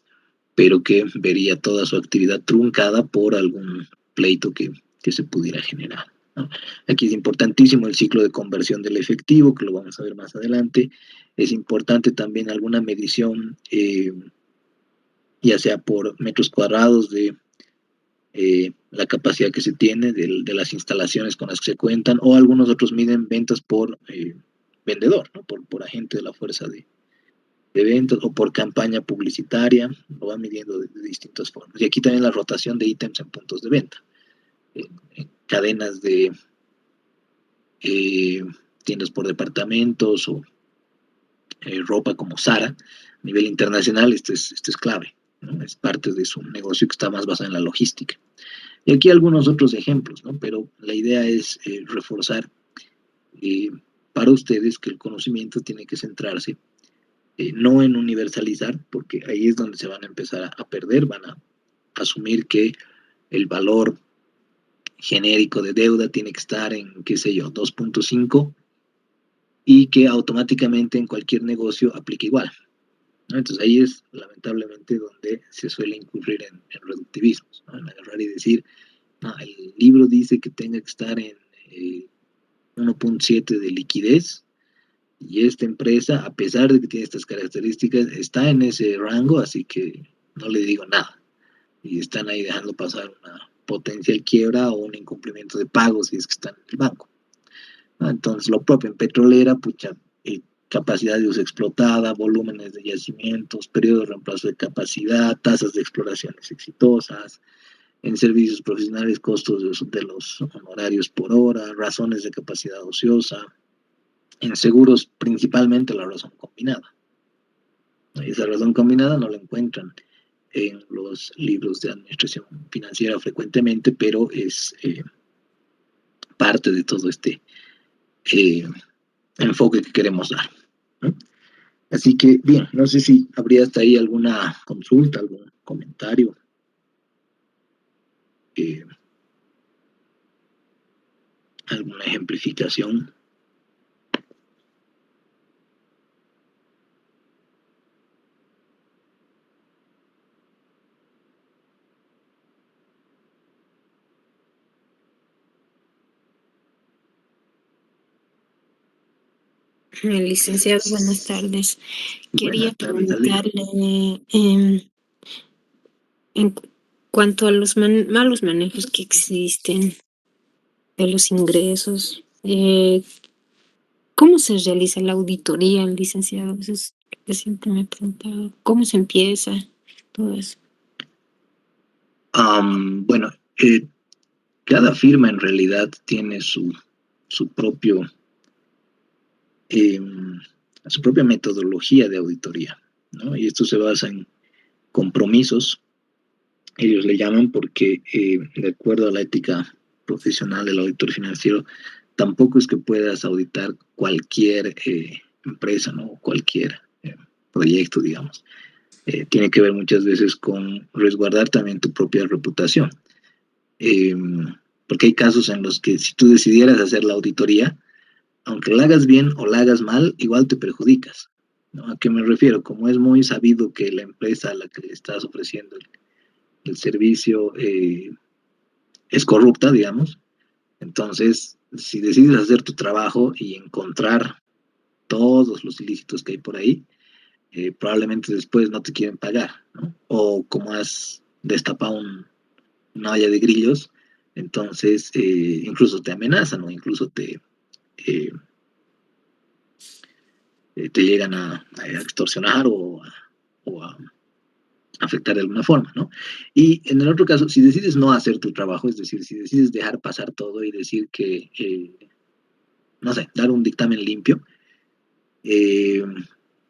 pero que vería toda su actividad truncada por algún pleito que se pudiera generar, ¿no? Aquí es importantísimo el ciclo de conversión del efectivo, que lo vamos a ver más adelante. Es importante también alguna medición, ya sea por metros cuadrados de la capacidad que se tiene de las instalaciones con las que se cuentan, o algunos otros miden ventas por vendedor, ¿no? por agente de la fuerza de ventas, o por campaña publicitaria, lo van midiendo de distintas formas. Y aquí también la rotación de ítems en puntos de venta, en cadenas de tiendas por departamentos o ropa como Zara, a nivel internacional, esto es clave, ¿no? Es parte de su negocio que está más basado en la logística. Y aquí algunos otros ejemplos, ¿no? Pero la idea es reforzar eh, para ustedes que el conocimiento tiene que centrarse no en universalizar, porque ahí es donde se van a empezar a perder, van a asumir que el valor genérico de deuda tiene que estar en, qué sé yo, 2.5 y que automáticamente en cualquier negocio aplique igual, ¿no? Entonces ahí es lamentablemente donde se suele incurrir en reductivismos, ¿no? En agarrar y decir, no, el libro dice que tenga que estar en 1.7 de liquidez y esta empresa, a pesar de que tiene estas características, está en ese rango, así que no le digo nada. Y están ahí dejando pasar una potencial quiebra o un incumplimiento de pagos si es que están en el banco, ¿no? Entonces, lo propio en petrolera, pucha, capacidad de uso explotada, volúmenes de yacimientos, periodo de reemplazo de capacidad, tasas de exploraciones exitosas. En servicios profesionales, costos de los honorarios por hora, razones de capacidad ociosa. En seguros, principalmente la razón combinada. Y esa razón combinada no la encuentran en los libros de administración financiera frecuentemente, pero es parte de todo este enfoque que queremos dar, ¿no? Así que, bien, no sé si habría hasta ahí alguna consulta, algún comentario, eh, alguna ejemplificación. Licenciado, buenas tardes. Quería Buenas tardes, Adriana. preguntarle en cuanto a los malos manejos que existen de los ingresos, ¿cómo se realiza la auditoría, licenciado? Eso es lo que siempre me he preguntado. ¿Cómo se empieza todo eso? Bueno, cada firma en realidad tiene su propio, eh, su propia metodología de auditoría, ¿no? Y esto se basa en compromisos, ellos le llaman porque de acuerdo a la ética profesional del auditor financiero, tampoco es que puedas auditar cualquier empresa, ¿no? Cualquier proyecto, digamos. Tiene que ver muchas veces con resguardar también tu propia reputación. Eh, Porque hay casos en los que si tú decidieras hacer la auditoría, aunque la hagas bien o la hagas mal, igual te perjudicas, ¿no? ¿A qué me refiero? Como es muy sabido que la empresa a la que le estás ofreciendo el servicio es corrupta, digamos, entonces, si decides hacer tu trabajo y encontrar todos los ilícitos que hay por ahí, probablemente después no te quieren pagar, ¿no? O como has destapado una olla de grillos, entonces incluso te amenazan o incluso eh, te llegan a extorsionar o a afectar de alguna forma, ¿no? Y en el otro caso, si decides no hacer tu trabajo, es decir, si decides dejar pasar todo y decir que, no sé, dar un dictamen limpio, eh,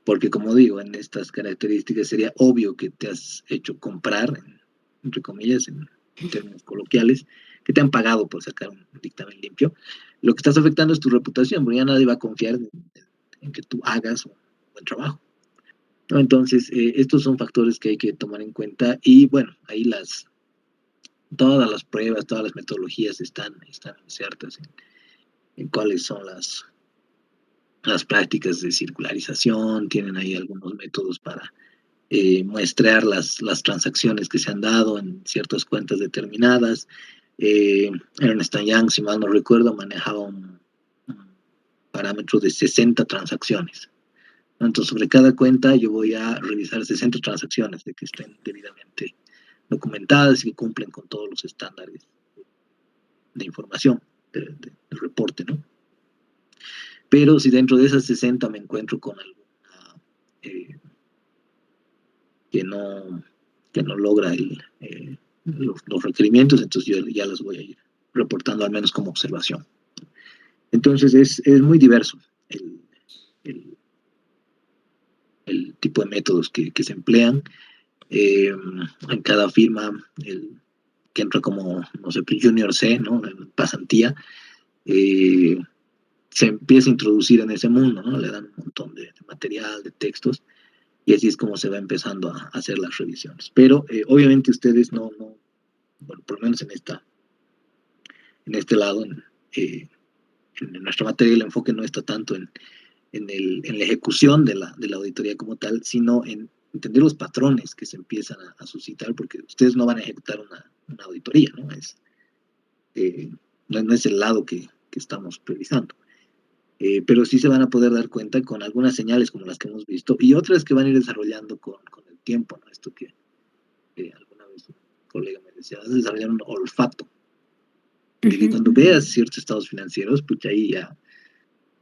porque como digo, en estas características sería obvio que te has hecho comprar, entre comillas, en términos coloquiales, que te han pagado por sacar un dictamen limpio. Lo que estás afectando es tu reputación, porque ya nadie va a confiar en que tú hagas un buen trabajo, ¿no? Entonces, estos son factores que hay que tomar en cuenta y bueno, ahí todas las pruebas, todas las metodologías están insertas en cuáles son las prácticas de circularización, tienen ahí algunos métodos para muestrear las transacciones que se han dado en ciertas cuentas determinadas. Ernst Young, si mal no recuerdo, manejaba un parámetro de 60 transacciones. Entonces, sobre cada cuenta yo voy a revisar 60 transacciones de que estén debidamente documentadas y que cumplen con todos los estándares de información del reporte, ¿no? Pero si dentro de esas 60 me encuentro con alguna eh, que no, que no logra los requerimientos, entonces yo ya las voy a ir reportando al menos como observación. Entonces es muy diverso el, el tipo de métodos que se emplean. En cada firma, que entra como, no sé, Junior C, ¿no? Pasantía, eh, se empieza a introducir en ese mundo, ¿no? Le dan un montón de material, de textos, y así es como se va empezando a hacer las revisiones. Pero obviamente ustedes bueno, por lo menos en este lado, en nuestra materia, el enfoque no está tanto en la ejecución de la auditoría como tal, sino en entender los patrones que se empiezan a suscitar, porque ustedes no van a ejecutar una auditoría, ¿no? Eh, no es el lado que estamos priorizando. Pero sí se van a poder dar cuenta con algunas señales como las que hemos visto y otras que van a ir desarrollando con el tiempo, ¿no? Esto que alguna vez un colega me decía, vas a desarrollar un olfato, de que cuando veas ciertos estados financieros, pues ahí ya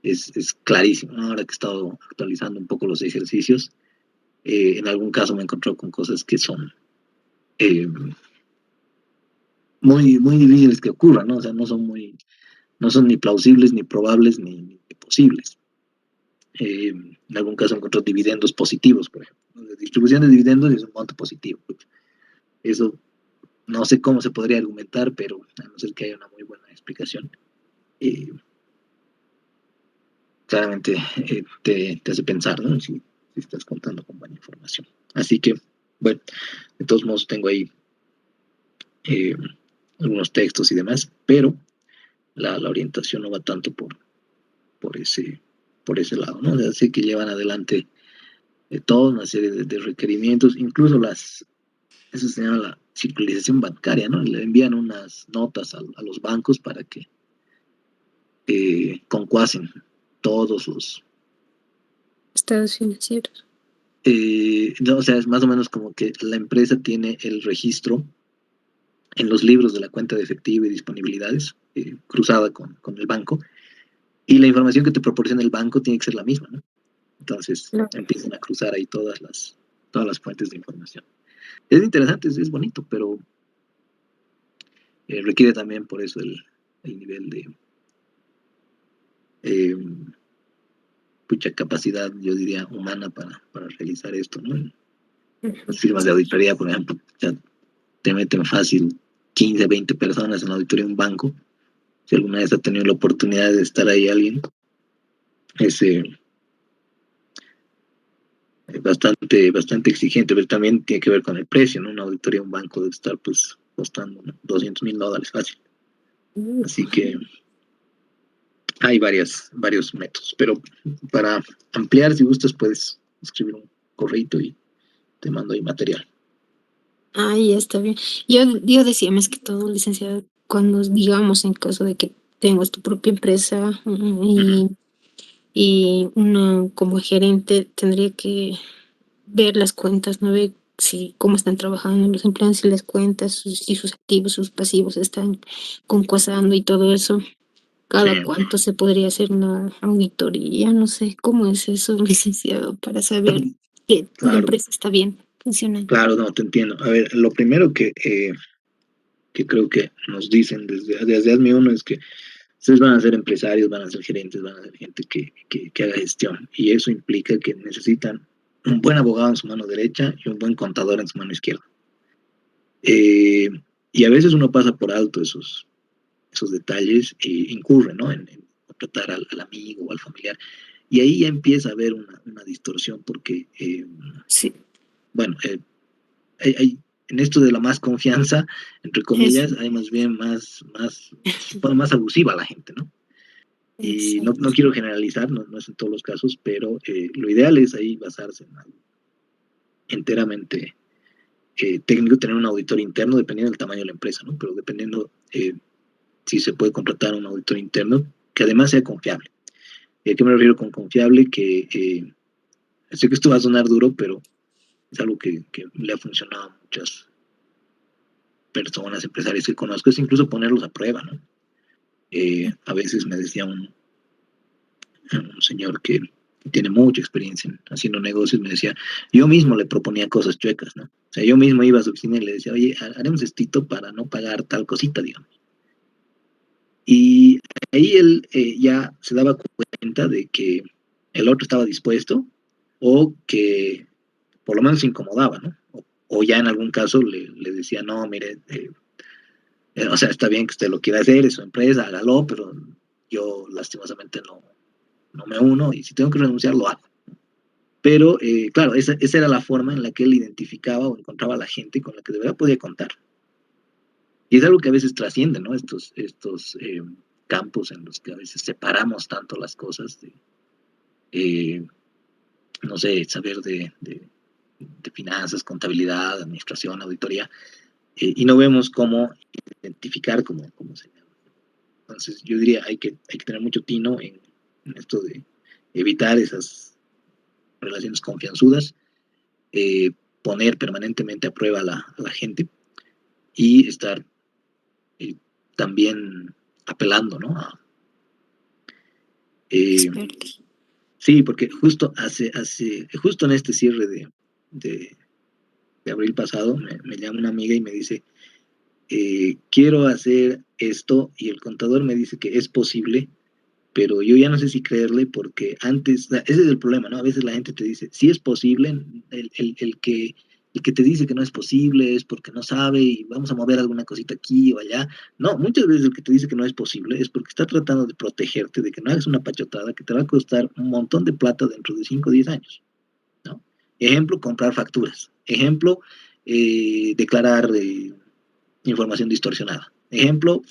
es clarísimo, ¿no? Ahora que he estado actualizando un poco los ejercicios, en algún caso me encontré con cosas que son eh, muy difíciles que ocurran, ¿no? O sea, no son ni plausibles, ni probables, ni posibles. En algún caso encontró dividendos positivos, por ejemplo. La distribución de dividendos es un monto positivo. Eso no sé cómo se podría argumentar, pero a no ser que haya una muy buena explicación, eh, claramente te hace pensar, ¿no? Si estás contando con buena información. Así que, bueno, de todos modos tengo ahí eh, algunos textos y demás, pero la orientación no va tanto por, ese, por ese lado, ¿no? Así que llevan adelante toda una serie de requerimientos, incluso eso se llama la circularización bancaria, ¿no? Le envían unas notas a los bancos para que concuasen todos los... Estados financieros. No, o sea, es más o menos como que la empresa tiene el registro en los libros de la cuenta de efectivo y disponibilidades, cruzada con el banco, y la información que te proporciona el banco tiene que ser la misma, ¿no? Entonces No. empiezan a cruzar ahí todas las fuentes de información. Es interesante, es bonito, pero requiere también por eso el nivel de eh, mucha capacidad, yo diría, humana para realizar esto, ¿no? Las firmas de auditoría, por ejemplo, ya te meten fácil 15, 20 personas en la auditoría de un banco. Si alguna vez ha tenido la oportunidad de estar ahí alguien, es bastante exigente, pero también tiene que ver con el precio, ¿no? Una auditoría de un banco debe estar pues costando, ¿no? $200,000 fácil. Así que Hay varios métodos, pero para ampliar, si gustas, puedes escribir un correo y te mando ahí material. Ah, ya está bien. Yo decía más que todo, licenciado, cuando digamos en caso de que tengas tu propia empresa Ujú. y una como gerente tendría que ver las cuentas, ¿no? Ver si cómo están trabajando los empleados, si las cuentas, si sus activos, sus pasivos están concuasando y todo eso. Sí, ¿Cada cuánto se podría hacer una auditoría? No sé, ¿cómo es eso, licenciado, para saber que la claro, empresa está bien funcionando? claro, no, te entiendo. A ver, lo primero que creo que nos dicen desde ASME uno es que ustedes van a ser empresarios, van a ser gerentes, van a ser gente que haga gestión. Y eso implica que necesitan un buen abogado en su mano derecha y un buen contador en su mano izquierda. Eh, y a veces uno pasa por alto esos detalles e incurre, ¿no? En contratar al amigo o al familiar. Y ahí ya empieza a haber una distorsión porque, Sí, bueno, en esto de la más confianza, entre es comillas, hay más bien se pone más abusiva la gente, ¿no? Y no exacto. quiero generalizar, no es en todos los casos, pero lo ideal es ahí basarse en algo enteramente técnico, tener un auditor interno, dependiendo del tamaño de la empresa, ¿no? Pero dependiendo si se puede contratar un auditor interno, que además sea confiable. ¿A qué me refiero con confiable? Que sé que esto va a sonar duro, pero es algo que le ha funcionado a muchas personas, empresarios que conozco, es incluso ponerlos a prueba, ¿no? A veces me decía un señor que tiene mucha experiencia haciendo negocios, me decía, yo mismo le proponía cosas chuecas, ¿no? O sea, yo mismo iba a su oficina y le decía, oye, haremos estito para no pagar tal cosita, digamos. Y ahí él ya se daba cuenta de que el otro estaba dispuesto o que por lo menos se incomodaba, ¿no? O ya en algún caso le decía, no, mire, o sea, está bien que usted lo quiera hacer, es su empresa, hágalo, pero yo lastimosamente no me uno y si tengo que renunciar, lo hago. Pero, claro, esa era la forma en la que él identificaba o encontraba a la gente con la que de verdad podía contar. Y es algo que a veces trasciende, ¿no? Estos campos en los que a veces separamos tanto las cosas, eh, no sé, saber de finanzas, contabilidad, administración, auditoría, y no vemos cómo identificar cómo se llama. Entonces, yo diría, hay que tener mucho tino en esto de evitar esas relaciones confianzudas, eh, poner permanentemente a prueba a la gente y estar eh, también apelando, ¿no? Eh, Expertos. sí, porque justo en este cierre de, de abril pasado, me llama una amiga y me dice, quiero hacer esto y el contador me dice que es posible, pero yo ya no sé si creerle porque antes, ese es el problema, ¿no? A veces la gente te dice, sí es posible, el que te dice que no es posible es porque no sabe y vamos a mover alguna cosita aquí o allá. No, muchas veces el que te dice que no es posible es porque está tratando de protegerte de que no hagas una pachotada que te va a costar un montón de plata dentro de 5 o 10 años, ¿no? Ejemplo, comprar facturas. Ejemplo, declarar información distorsionada. Ejemplo,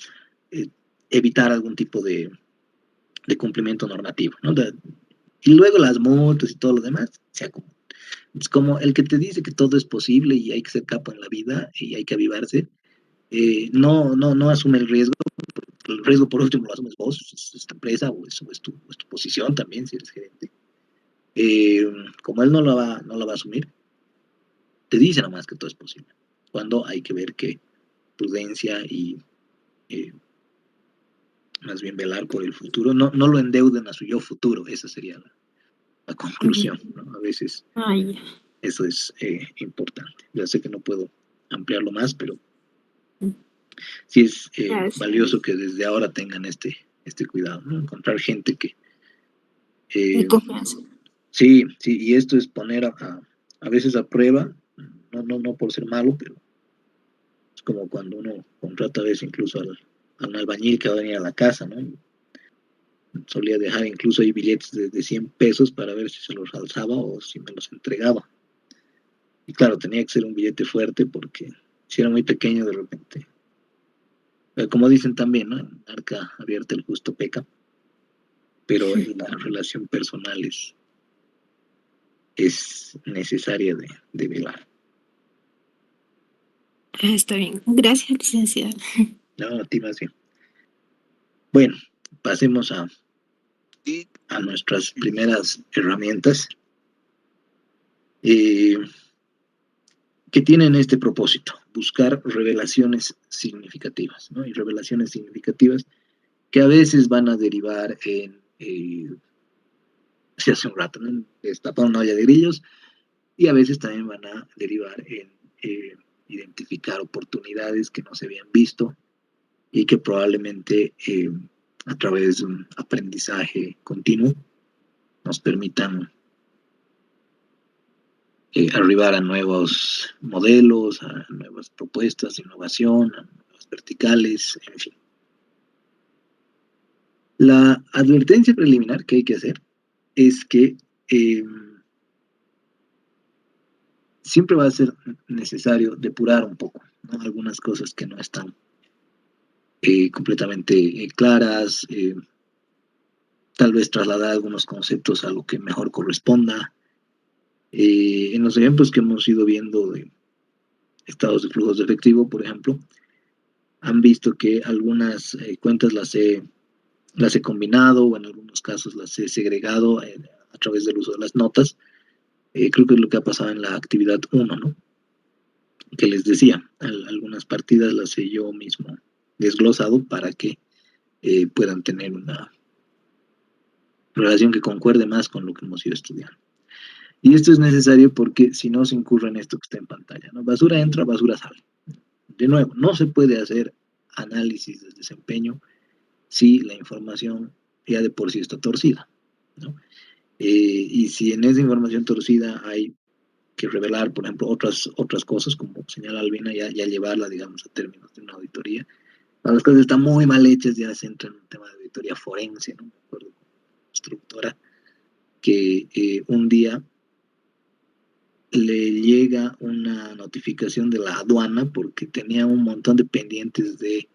eh, evitar algún tipo de cumplimiento normativo, ¿no? Y luego las multas y todo lo demás se acumulan. Es como el que te dice que todo es posible y hay que ser capo en la vida y hay que avivarse, no asume el riesgo por último lo asumes vos, es tu empresa es tu posición también si eres gerente. Eh, como él no lo va a asumir, te dice nomás que todo es posible, cuando hay que ver que prudencia y eh, más bien velar por el futuro, no lo endeuden a su yo futuro, esa sería la conclusión, Ujú. ¿no? A veces Ay, eso es importante. Ya sé que no puedo ampliarlo más, pero sí es ya es valioso que desde ahora tengan este cuidado, ¿no? Encontrar gente que de eh, confianza. sí, y esto es poner a veces a prueba, no por ser malo, pero es como cuando uno contrata a veces incluso a un albañil que va a venir a la casa, ¿no? Solía dejar incluso ahí billetes de 100 pesos para ver si se los alzaba o si me los entregaba. Y claro, tenía que ser un billete fuerte porque si era muy pequeño de repente. Como dicen también, ¿no? En arca abierta el justo peca. pero la relación personal es necesaria de velar. Está bien. Gracias, licenciada. No, a ti más bien. Bueno, pasemos a nuestras primeras herramientas que tienen este propósito, buscar revelaciones significativas, ¿no? Y revelaciones significativas que a veces van a derivar en, se hace un rato, ¿no? Destapar una olla de grillos, y a veces también van a derivar en identificar oportunidades que no se habían visto y que probablemente a través de un aprendizaje continuo nos permitan arribar a nuevos modelos, a nuevas propuestas de innovación, a nuevas verticales, en fin. La advertencia preliminar que hay que hacer es que siempre va a ser necesario depurar un poco, ¿no? Algunas cosas que no están completamente claras, tal vez trasladar algunos conceptos a lo que mejor corresponda. En los ejemplos que hemos ido viendo de estados de flujos de efectivo, por ejemplo, han visto que algunas cuentas las he combinado o en algunos casos las he segregado a través del uso de las notas. Creo que es lo que ha pasado en la actividad 1, ¿no? Que les decía, algunas partidas las he yo mismo desglosado para que puedan tener una relación que concuerde más con lo que hemos ido estudiando. Y esto es necesario porque si no se incurre en esto que está en pantalla, ¿no? Basura entra, basura sale. De nuevo, no se puede hacer análisis de desempeño si la información ya de por sí está torcida, ¿no? Y si en esa información torcida hay que revelar, por ejemplo, otras cosas, como señala Albina, ya llevarla, digamos, a términos de una auditoría. Cuando las cosas están muy mal hechas, ya se entra en un tema de auditoría forense, ¿no? Me acuerdo con una instructora que un día le llega una notificación de la aduana porque tenía un montón de pendientes de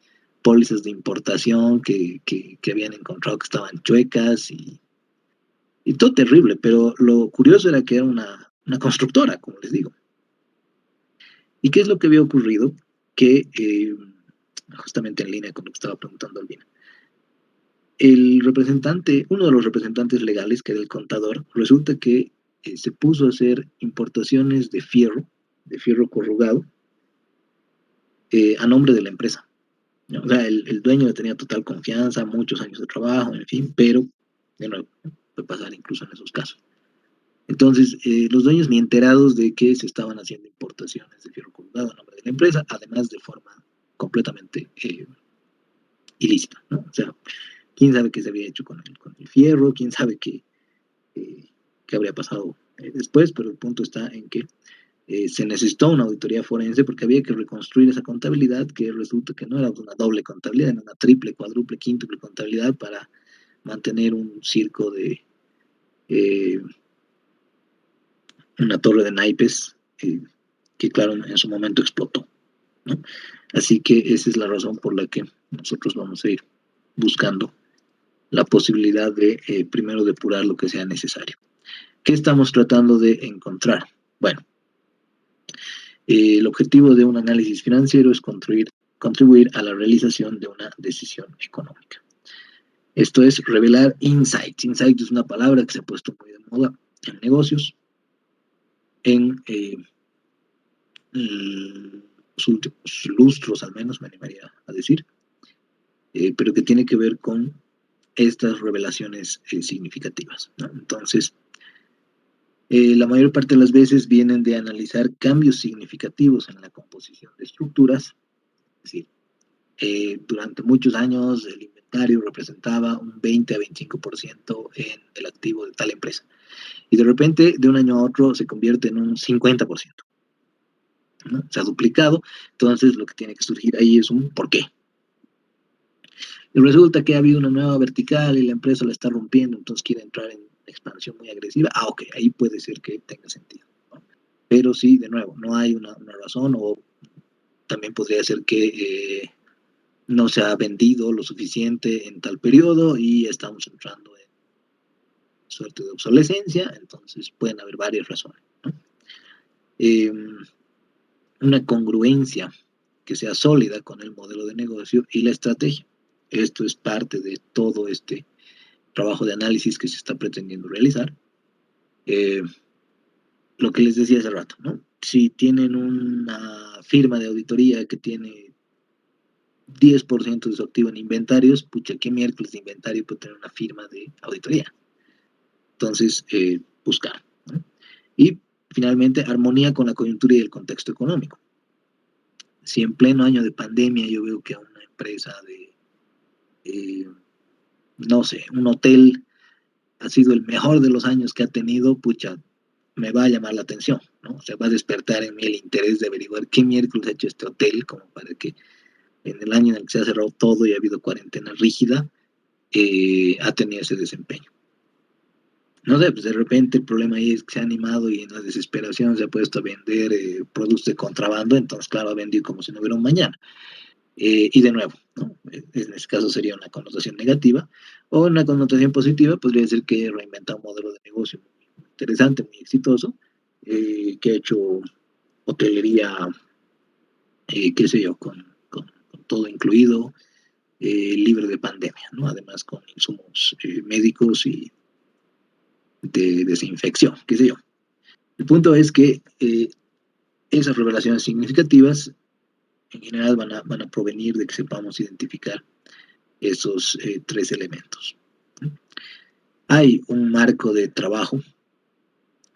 pólizas de importación que habían encontrado que estaban chuecas y todo terrible, pero lo curioso era que era una constructora, como les digo. ¿Y qué es lo que había ocurrido? Que, justamente en línea con lo que estaba preguntando Albina, el representante, uno de los representantes legales, que era el contador, resulta que se puso a hacer importaciones de fierro corrugado, a nombre de la empresa, ¿no? O sea, el dueño le tenía total confianza, muchos años de trabajo, en fin, pero, de nuevo, puede pasar incluso en esos casos. Entonces, los dueños ni enterados de que se estaban haciendo importaciones de fierro corrugado a nombre de la empresa, además de forma completamente ilícita, ¿no? O sea, quién sabe qué se había hecho con el fierro, quién sabe qué habría pasado después, pero el punto está en que se necesitó una auditoría forense porque había que reconstruir esa contabilidad, que resulta que no era una doble contabilidad, era una triple, cuádruple, quíntuple contabilidad para mantener un circo de una torre de naipes que claro, en su momento explotó, ¿no? Así que esa es la razón por la que nosotros vamos a ir buscando la posibilidad de primero depurar lo que sea necesario. ¿Qué estamos tratando de encontrar? Bueno, el objetivo de un análisis financiero es contribuir a la realización de una decisión económica. Esto es revelar insights. Insight es una palabra que se ha puesto muy de moda en negocios, en los últimos lustros al menos, me animaría a decir, pero que tiene que ver con estas revelaciones significativas, ¿no? Entonces, la mayor parte de las veces vienen de analizar cambios significativos en la composición de estructuras. Es decir, durante muchos años el inventario representaba un 20 a 25% en el activo de tal empresa. Y de repente, de un año a otro, se convierte en un 50%, ¿no? Se ha duplicado. Entonces, lo que tiene que surgir ahí es un ¿por qué? Y resulta que ha habido una nueva vertical y la empresa la está rompiendo, entonces quiere entrar en expansión muy agresiva. Ok, ahí puede ser que tenga sentido, ¿no? Pero sí, de nuevo, no hay una razón, o también podría ser que no se ha vendido lo suficiente en tal periodo y estamos entrando suerte de obsolescencia, entonces pueden haber varias razones, ¿no? Eh, una congruencia que sea sólida con el modelo de negocio y la estrategia. Esto es parte de todo este trabajo de análisis que se está pretendiendo realizar. Eh, lo que les decía hace rato, ¿no? Si tienen una firma de auditoría que tiene 10% de su activo en inventarios, pucha, ¿qué miércoles de inventario puede tener una firma de auditoría? Entonces, buscar, ¿no? Y finalmente, armonía con la coyuntura y el contexto económico. Si en pleno año de pandemia yo veo que a una empresa de, no sé, un hotel ha sido el mejor de los años que ha tenido, pucha, me va a llamar la atención, ¿no? O sea, va a despertar en mí el interés de averiguar qué miércoles ha hecho este hotel, como para que en el año en el que se ha cerrado todo y ha habido cuarentena rígida, ha tenido ese desempeño. No sé, pues de repente el problema ahí es que se ha animado y en la desesperación se ha puesto a vender productos de contrabando, entonces claro, ha vendido como si no hubiera un mañana. Y de nuevo, ¿no? En este caso sería una connotación negativa, o una connotación positiva podría decir que reinventa un modelo de negocio muy interesante, muy exitoso, que ha hecho hotelería, qué sé yo, con todo incluido, libre de pandemia, ¿no? Además con insumos médicos y de desinfección, qué sé yo. El punto es que esas revelaciones significativas en general van a provenir de que sepamos identificar esos tres elementos. Hay un marco de trabajo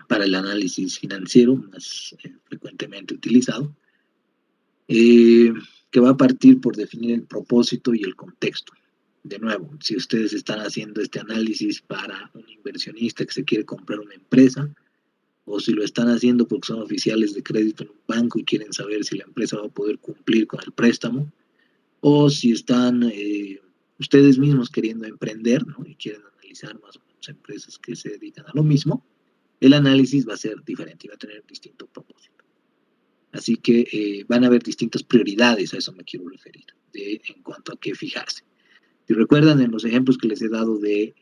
para el análisis financiero más frecuentemente utilizado, que va a partir por definir el propósito y el contexto. De nuevo, si ustedes están haciendo este análisis para un inversionista que se quiere comprar una empresa, o si lo están haciendo porque son oficiales de crédito en un banco y quieren saber si la empresa va a poder cumplir con el préstamo, o si están ustedes mismos queriendo emprender, ¿no? Y quieren analizar más o menos empresas que se dedican a lo mismo, el análisis va a ser diferente y va a tener distinto propósito. Así que van a haber distintas prioridades, a eso me quiero referir, en cuanto a qué fijarse. Si recuerdan en los ejemplos que les he dado de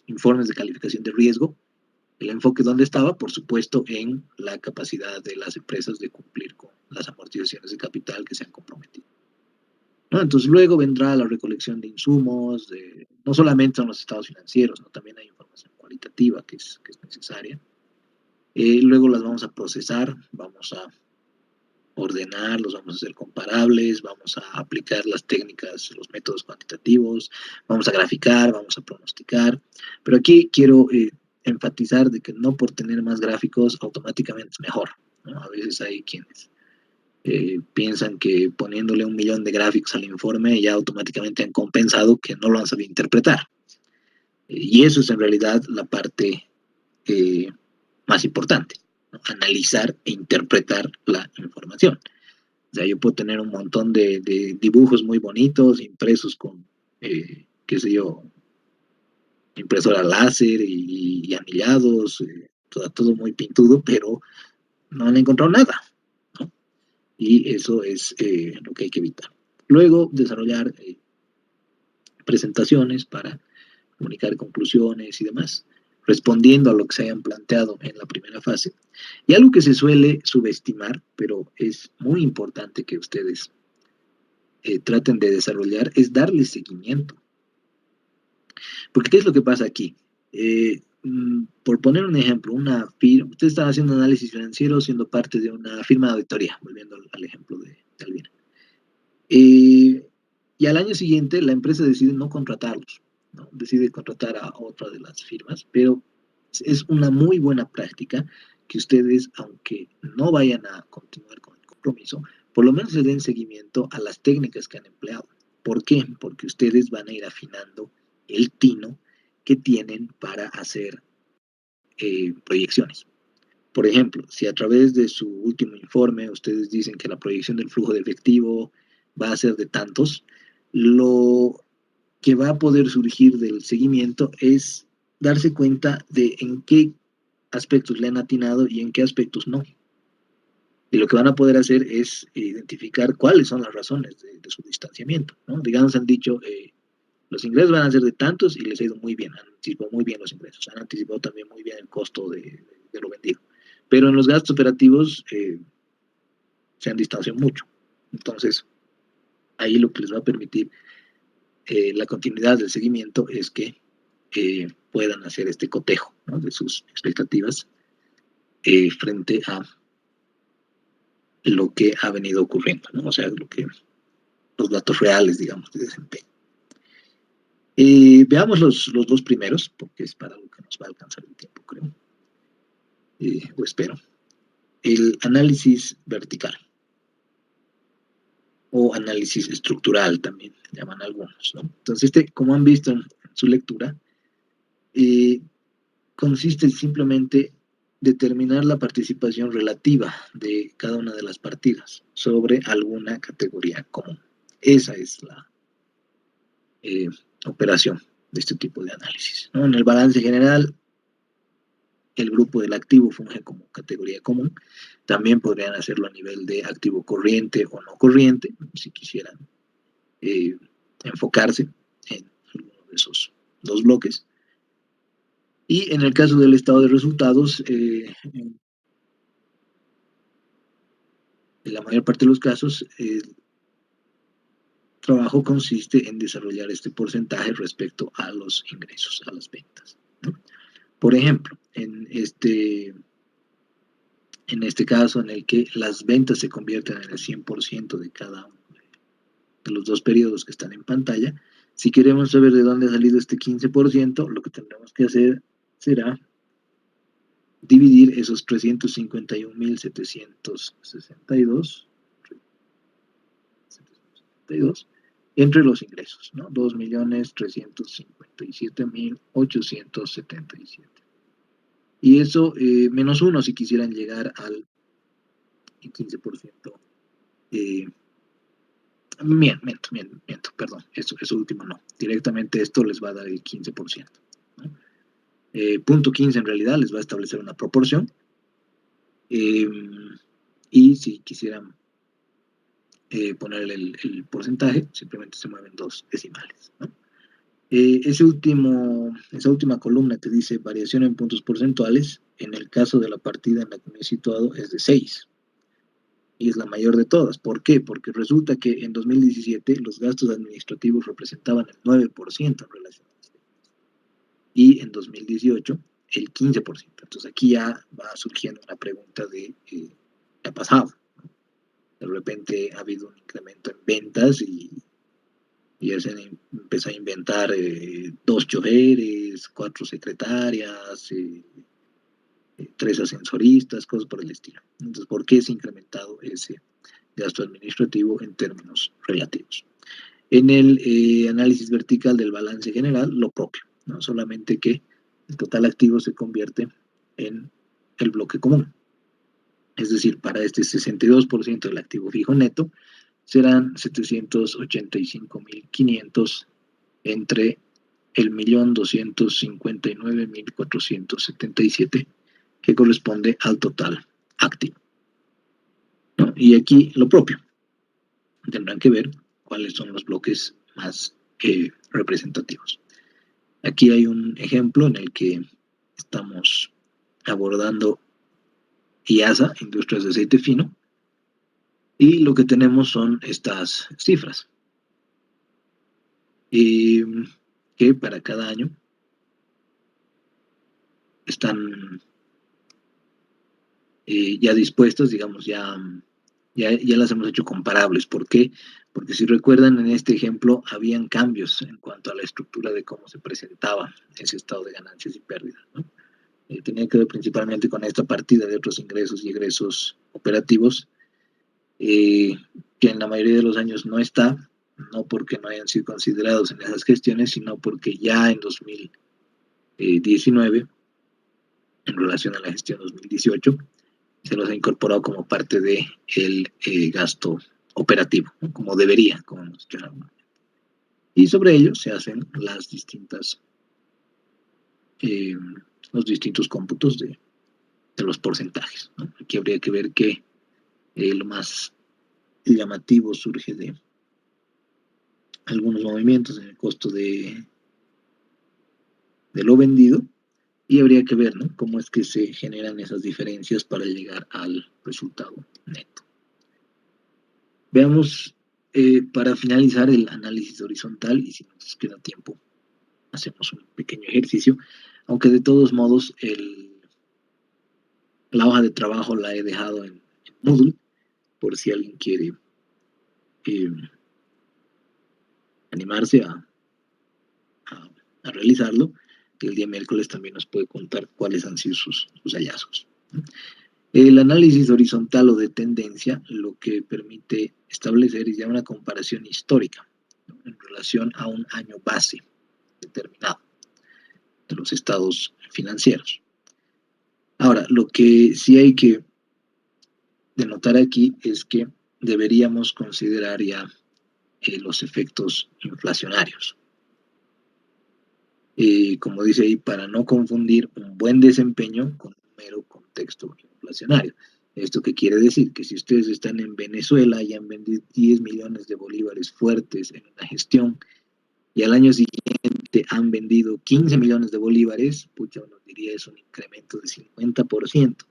informes de calificación de riesgo, el enfoque dónde estaba, por supuesto, en la capacidad de las empresas de cumplir con las amortizaciones de capital que se han comprometido, ¿no? Entonces luego vendrá la recolección de insumos, no solamente son los estados financieros, ¿no? También hay información cualitativa que es necesaria. Luego las vamos a procesar, vamos a ordenarlos, vamos a hacer comparables, vamos a aplicar las técnicas, los métodos cuantitativos, vamos a graficar, vamos a pronosticar. Pero aquí quiero enfatizar de que no por tener más gráficos automáticamente es mejor, ¿no? A veces hay quienes piensan que poniéndole 1 millón de gráficos al informe ya automáticamente han compensado que no lo han sabido interpretar. Y eso es en realidad la parte más importante, ¿no? Analizar e interpretar la información. O sea, yo puedo tener un montón de dibujos muy bonitos, impresos con, qué sé yo, impresora láser y anillados, todo muy pintudo, pero no han encontrado nada, ¿no? Y eso es lo que hay que evitar. Luego, desarrollar presentaciones para comunicar conclusiones y demás, respondiendo a lo que se hayan planteado en la primera fase. Y algo que se suele subestimar, pero es muy importante que ustedes traten de desarrollar, es darle seguimiento. Porque ¿qué es lo que pasa aquí? Por poner un ejemplo, una firma, ustedes están haciendo análisis financiero siendo parte de una firma de auditoría, volviendo al ejemplo de Albina. Y al año siguiente la empresa decide no contratarlos, ¿no? Decide contratar a otra de las firmas, pero es una muy buena práctica que ustedes, aunque no vayan a continuar con el compromiso, por lo menos le den seguimiento a las técnicas que han empleado. ¿Por qué? Porque ustedes van a ir afinando el tino que tienen para hacer proyecciones. Por ejemplo, si a través de su último informe ustedes dicen que la proyección del flujo de efectivo va a ser de tantos, lo que va a poder surgir del seguimiento es darse cuenta de en qué aspectos le han atinado y en qué aspectos no. Y lo que van a poder hacer es identificar cuáles son las razones de su distanciamiento, ¿no? Digamos, han dicho, los ingresos van a ser de tantos y les ha ido muy bien, han anticipado muy bien los ingresos, han anticipado también muy bien el costo de lo vendido. Pero en los gastos operativos se han distanciado mucho. Entonces, ahí lo que les va a permitir la continuidad del seguimiento es que puedan hacer este cotejo, ¿no?, de sus expectativas frente a lo que ha venido ocurriendo, ¿no? O sea, los datos reales, digamos, de desempeño. Veamos los dos primeros, porque es para lo que nos va a alcanzar el tiempo, creo, o espero. El análisis vertical, o análisis estructural también llaman algunos, ¿no? Entonces, como han visto en su lectura, consiste simplemente determinar la participación relativa de cada una de las partidas sobre alguna categoría común. Esa es la operación de este tipo de análisis, ¿no? En el balance general, el grupo del activo funge como categoría común. También podrían hacerlo a nivel de activo corriente o no corriente, si quisieran enfocarse en alguno de esos dos bloques. Y en el caso del estado de resultados, en la mayor parte de los casos, el trabajo consiste en desarrollar este porcentaje respecto a los ingresos, a las ventas, ¿no? Por ejemplo, en este caso en el que las ventas se convierten en el 100% de cada uno de los dos periodos que están en pantalla, si queremos saber de dónde ha salido este 15%, lo que tendremos que hacer será dividir esos 351.762 entre los ingresos, ¿no? 2.357.877. Y eso menos 1 si quisieran llegar al 15%. Miento, perdón, eso último no. Directamente esto les va a dar el 15%, ¿no? Punto 15 en realidad les va a establecer una proporción. Y si quisieran poner el porcentaje, simplemente se mueven dos decimales, ¿no? Esa última columna que dice variación en puntos porcentuales, en el caso de la partida en la que me he situado, es de 6. Y es la mayor de todas. ¿Por qué? Porque resulta que en 2017 los gastos administrativos representaban el 9% en relación a este. Y en 2018 el 15%. Entonces aquí ya va surgiendo una pregunta de ¿qué ha pasado? De repente ha habido un incremento en ventas y ya se empezó a inventar 2 choferes, 4 secretarias, 3 ascensoristas, cosas por el estilo. Entonces, ¿por qué se ha incrementado ese gasto administrativo en términos relativos? En el análisis vertical del balance general, lo propio, ¿no? Solamente que el total activo se convierte en el bloque común. Es decir, para este 62% del activo fijo neto, serán 785.500 entre el 1.259.477, que corresponde al total activo, ¿no? Y aquí lo propio, tendrán que ver cuáles son los bloques más representativos. Aquí hay un ejemplo en el que estamos abordando IASA, Industrias de Aceite Fino, y lo que tenemos son estas cifras, que para cada año están ya dispuestas, digamos, ya las hemos hecho comparables. ¿Por qué? Porque si recuerdan, en este ejemplo habían cambios en cuanto a la estructura de cómo se presentaba ese estado de ganancias y pérdidas, ¿no? Tenía que ver principalmente con esta partida de otros ingresos y egresos operativos, que en la mayoría de los años no está, no porque no hayan sido considerados en esas gestiones, sino porque ya en 2019, en relación a la gestión 2018, se los ha incorporado como parte del gasto operativo, ¿no? Como debería, como hemos dicho normalmente. Y sobre ello se hacen las distintas, los distintos cómputos de los porcentajes, ¿no? Aquí habría que ver que lo más llamativo surge de algunos movimientos en el costo de lo vendido, y habría que ver, ¿no?, cómo es que se generan esas diferencias para llegar al resultado neto. Veamos, para finalizar el análisis horizontal, y si nos queda tiempo, hacemos un pequeño ejercicio, aunque de todos modos la hoja de trabajo la he dejado en Moodle, por si alguien quiere eh, animarse a realizarlo. El día miércoles también nos puede contar cuáles han sido sus hallazgos. El análisis horizontal o de tendencia lo que permite establecer es ya una comparación histórica, ¿no?, en relación a un año base determinado de los estados financieros. Ahora, lo que sí hay que denotar aquí es que deberíamos considerar ya los efectos inflacionarios. Como dice ahí, para no confundir un buen desempeño con un mero contexto inflacionario. ¿Esto qué quiere decir? Que si ustedes están en Venezuela y han vendido 10 millones de bolívares fuertes en una gestión y al año siguiente han vendido 15 millones de bolívares, pucha, uno diría es un incremento de 50%.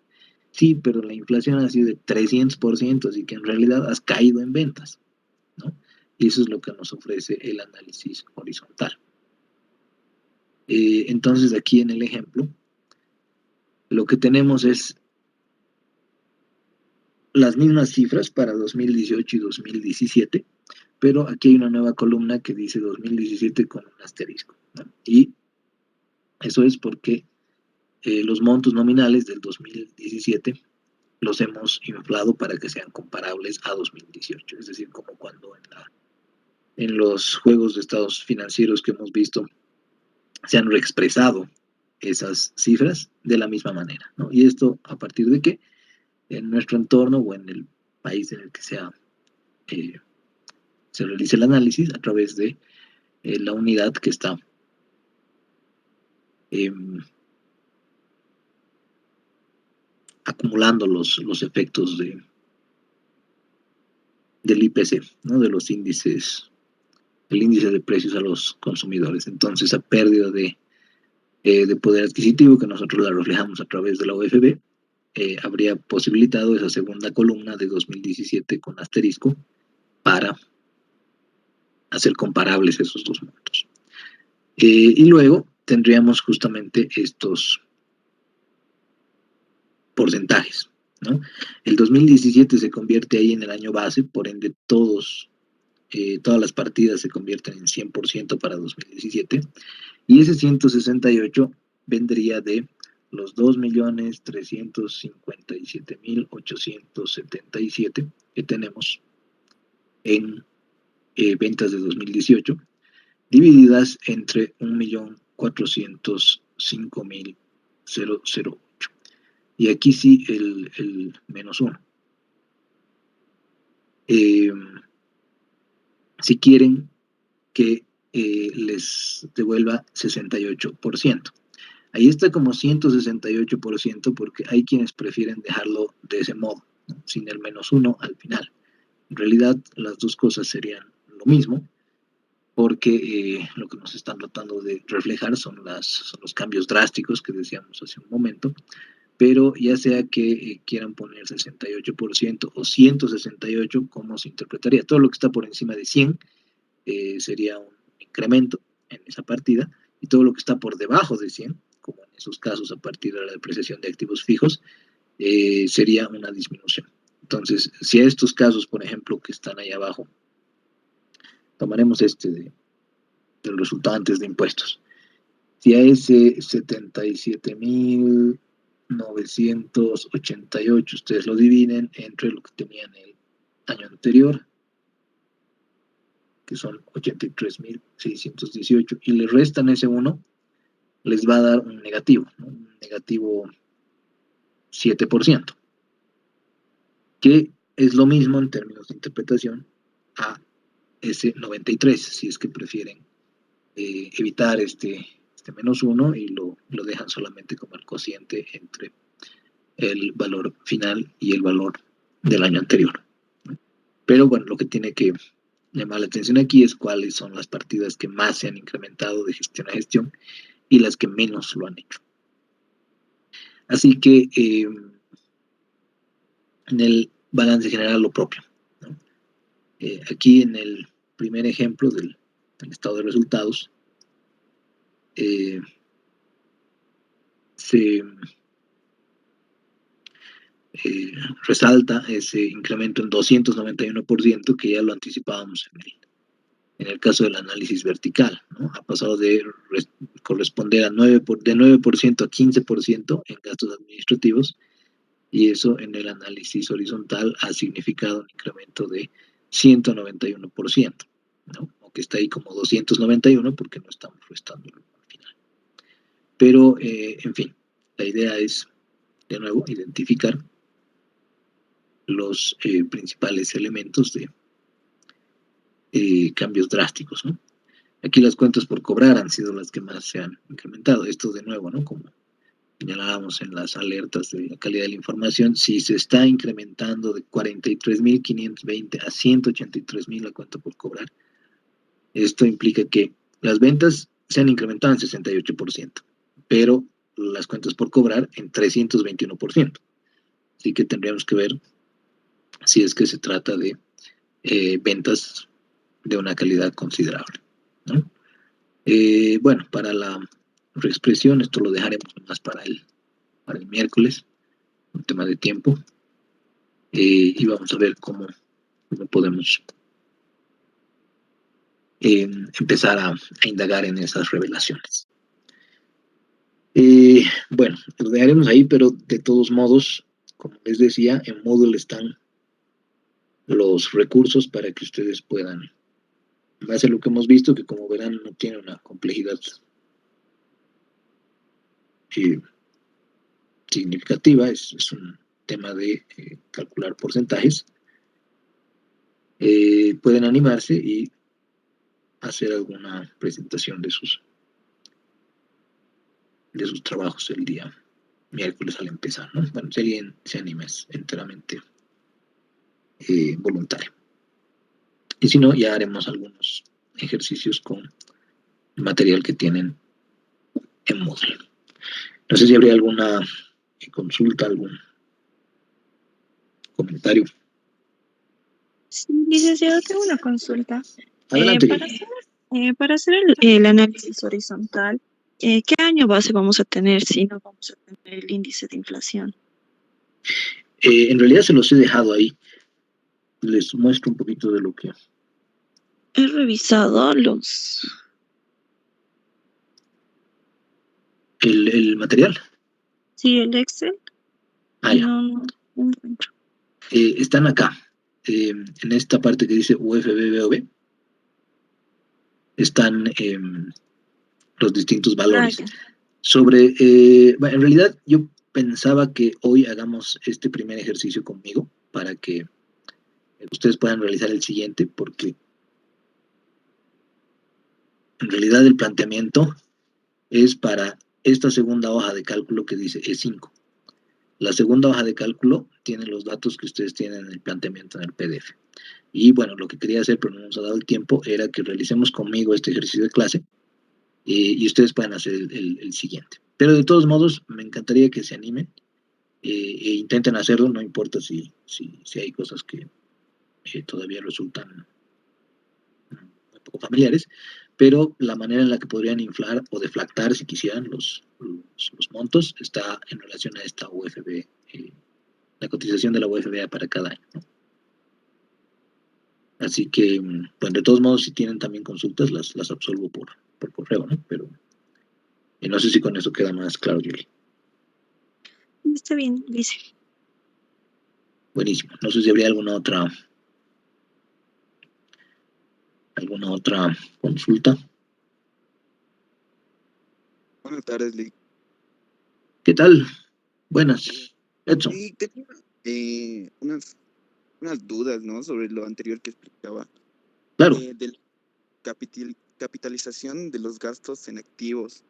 Sí, pero la inflación ha sido de 300%, así que en realidad has caído en ventas, ¿no? Y eso es lo que nos ofrece el análisis horizontal. Entonces, aquí en el ejemplo, lo que tenemos es las mismas cifras para 2018 y 2017, pero aquí hay una nueva columna que dice 2017 con un asterisco, ¿no? Y eso es porque los montos nominales del 2017 los hemos inflado para que sean comparables a 2018, es decir, como cuando en los juegos de estados financieros que hemos visto se han reexpresado esas cifras de la misma manera, ¿no? Y esto a partir de que en nuestro entorno o en el país en el que se realice el análisis a través de la unidad que está eh, acumulando los efectos del IPC, ¿no?, de los índices, el índice de precios a los consumidores. Entonces, a pérdida de poder adquisitivo que nosotros la reflejamos a través de la OFB, habría posibilitado esa segunda columna de 2017 con asterisco para hacer comparables esos dos montos. Y luego tendríamos justamente estos porcentajes, ¿no? El 2017 se convierte ahí en el año base, por ende todas las partidas se convierten en 100% para 2017, y ese 168 vendría de los 2.357.877 que tenemos en ventas de 2018, divididas entre 1.405.008. Y aquí sí el menos 1. Si quieren que les devuelva 68%. Ahí está como 168% porque hay quienes prefieren dejarlo de ese modo, ¿no?, sin el menos 1 al final. En realidad las dos cosas serían lo mismo, porque lo que nos están tratando de reflejar son los cambios drásticos que decíamos hace un momento, pero ya sea que quieran poner 68% o 168, ¿cómo se interpretaría? Todo lo que está por encima de 100 sería un incremento en esa partida, y todo lo que está por debajo de 100, como en esos casos a partir de la depreciación de activos fijos, sería una disminución. Entonces, si a estos casos, por ejemplo, que están ahí abajo, tomaremos del resultado antes de impuestos. Si a ese 77.988 ustedes lo dividen entre lo que tenían el año anterior, que son 83.618, y le restan ese 1, les va a dar un negativo, ¿no?, un negativo 7%, que es lo mismo en términos de interpretación a ese 93, si es que prefieren evitar este menos 1 y lo dejan solamente como el cociente entre el valor final y el valor del año anterior. Pero bueno, lo que tiene que llamar la atención aquí es cuáles son las partidas que más se han incrementado de gestión a gestión y las que menos lo han hecho. Así que en el balance general lo propio, ¿no? Aquí en el primer ejemplo del estado de resultados, se resalta ese incremento en 291% que ya lo anticipábamos en el caso del análisis vertical, ¿no? Ha pasado de corresponder a de 9% a 15% en gastos administrativos, y eso en el análisis horizontal ha significado un incremento de 191%, ¿no? Aunque está ahí como 291 porque no estamos restando al final. Pero, en fin, la idea es, de nuevo, identificar los principales elementos de cambios drásticos, ¿no? Aquí las cuentas por cobrar han sido las que más se han incrementado. Esto de nuevo, ¿no? Como señalábamos en las alertas de la calidad de la información, si se está incrementando de 43.520 a 183.000 la cuenta por cobrar, esto implica que las ventas se han incrementado en 68%, pero las cuentas por cobrar en 321%. Así que tendríamos que ver si es que se trata de ventas de una calidad considerable, ¿no? Bueno, para la reexpresión, esto lo dejaremos más para el miércoles, un tema de tiempo, y vamos a ver cómo podemos empezar a indagar en esas revelaciones. Bueno, lo dejaremos ahí, pero de todos modos, como les decía, en Moodle están los recursos para que ustedes puedan, en base a lo que hemos visto, que como verán no tiene una complejidad significativa, es un tema de calcular porcentajes, pueden animarse y hacer alguna presentación de sus trabajos el día miércoles al empezar, ¿no? Bueno, si alguien se anima, es enteramente voluntario. Y si no, ya haremos algunos ejercicios con el material que tienen en Moodle. No sé si habría alguna consulta, algún comentario. Sí, licenciado, tengo una consulta. Adelante. Para hacer el análisis horizontal, ¿qué año base vamos a tener si no vamos a tener el índice de inflación? En realidad se los he dejado ahí. Les muestro un poquito de lo que... He revisado los... ¿El material? Sí, el Excel. Ah, ya. No encuentro. Están acá, en esta parte que dice UFB-BOB, están los distintos valores. Sobre, bueno, en realidad yo pensaba que hoy hagamos este primer ejercicio conmigo para que ustedes puedan realizar el siguiente, porque en realidad el planteamiento es para esta segunda hoja de cálculo que dice E5. La segunda hoja de cálculo tiene los datos que ustedes tienen en el planteamiento en el PDF. Y bueno, lo que quería hacer, pero no nos ha dado el tiempo, era que realicemos conmigo este ejercicio de clase y ustedes puedan hacer el siguiente. Pero de todos modos, me encantaría que se animen e intenten hacerlo, no importa si hay cosas que todavía resultan un poco familiares, pero la manera en la que podrían inflar o deflactar, si quisieran, los montos está en relación a esta UFB, la cotización de la UFB para cada año, ¿no? Así que, bueno, de todos modos, si tienen también consultas, las absolvo por correo, ¿no? Pero no sé si con eso queda más claro, Julie. Está bien, dice. Buenísimo. No sé si habría alguna otra consulta. Buenas tardes, Lee. ¿Qué tal? Buenas. Edson. Sí, tenía unas dudas, ¿no? Sobre lo anterior que explicaba. Claro. De la capitalización de los gastos en activos.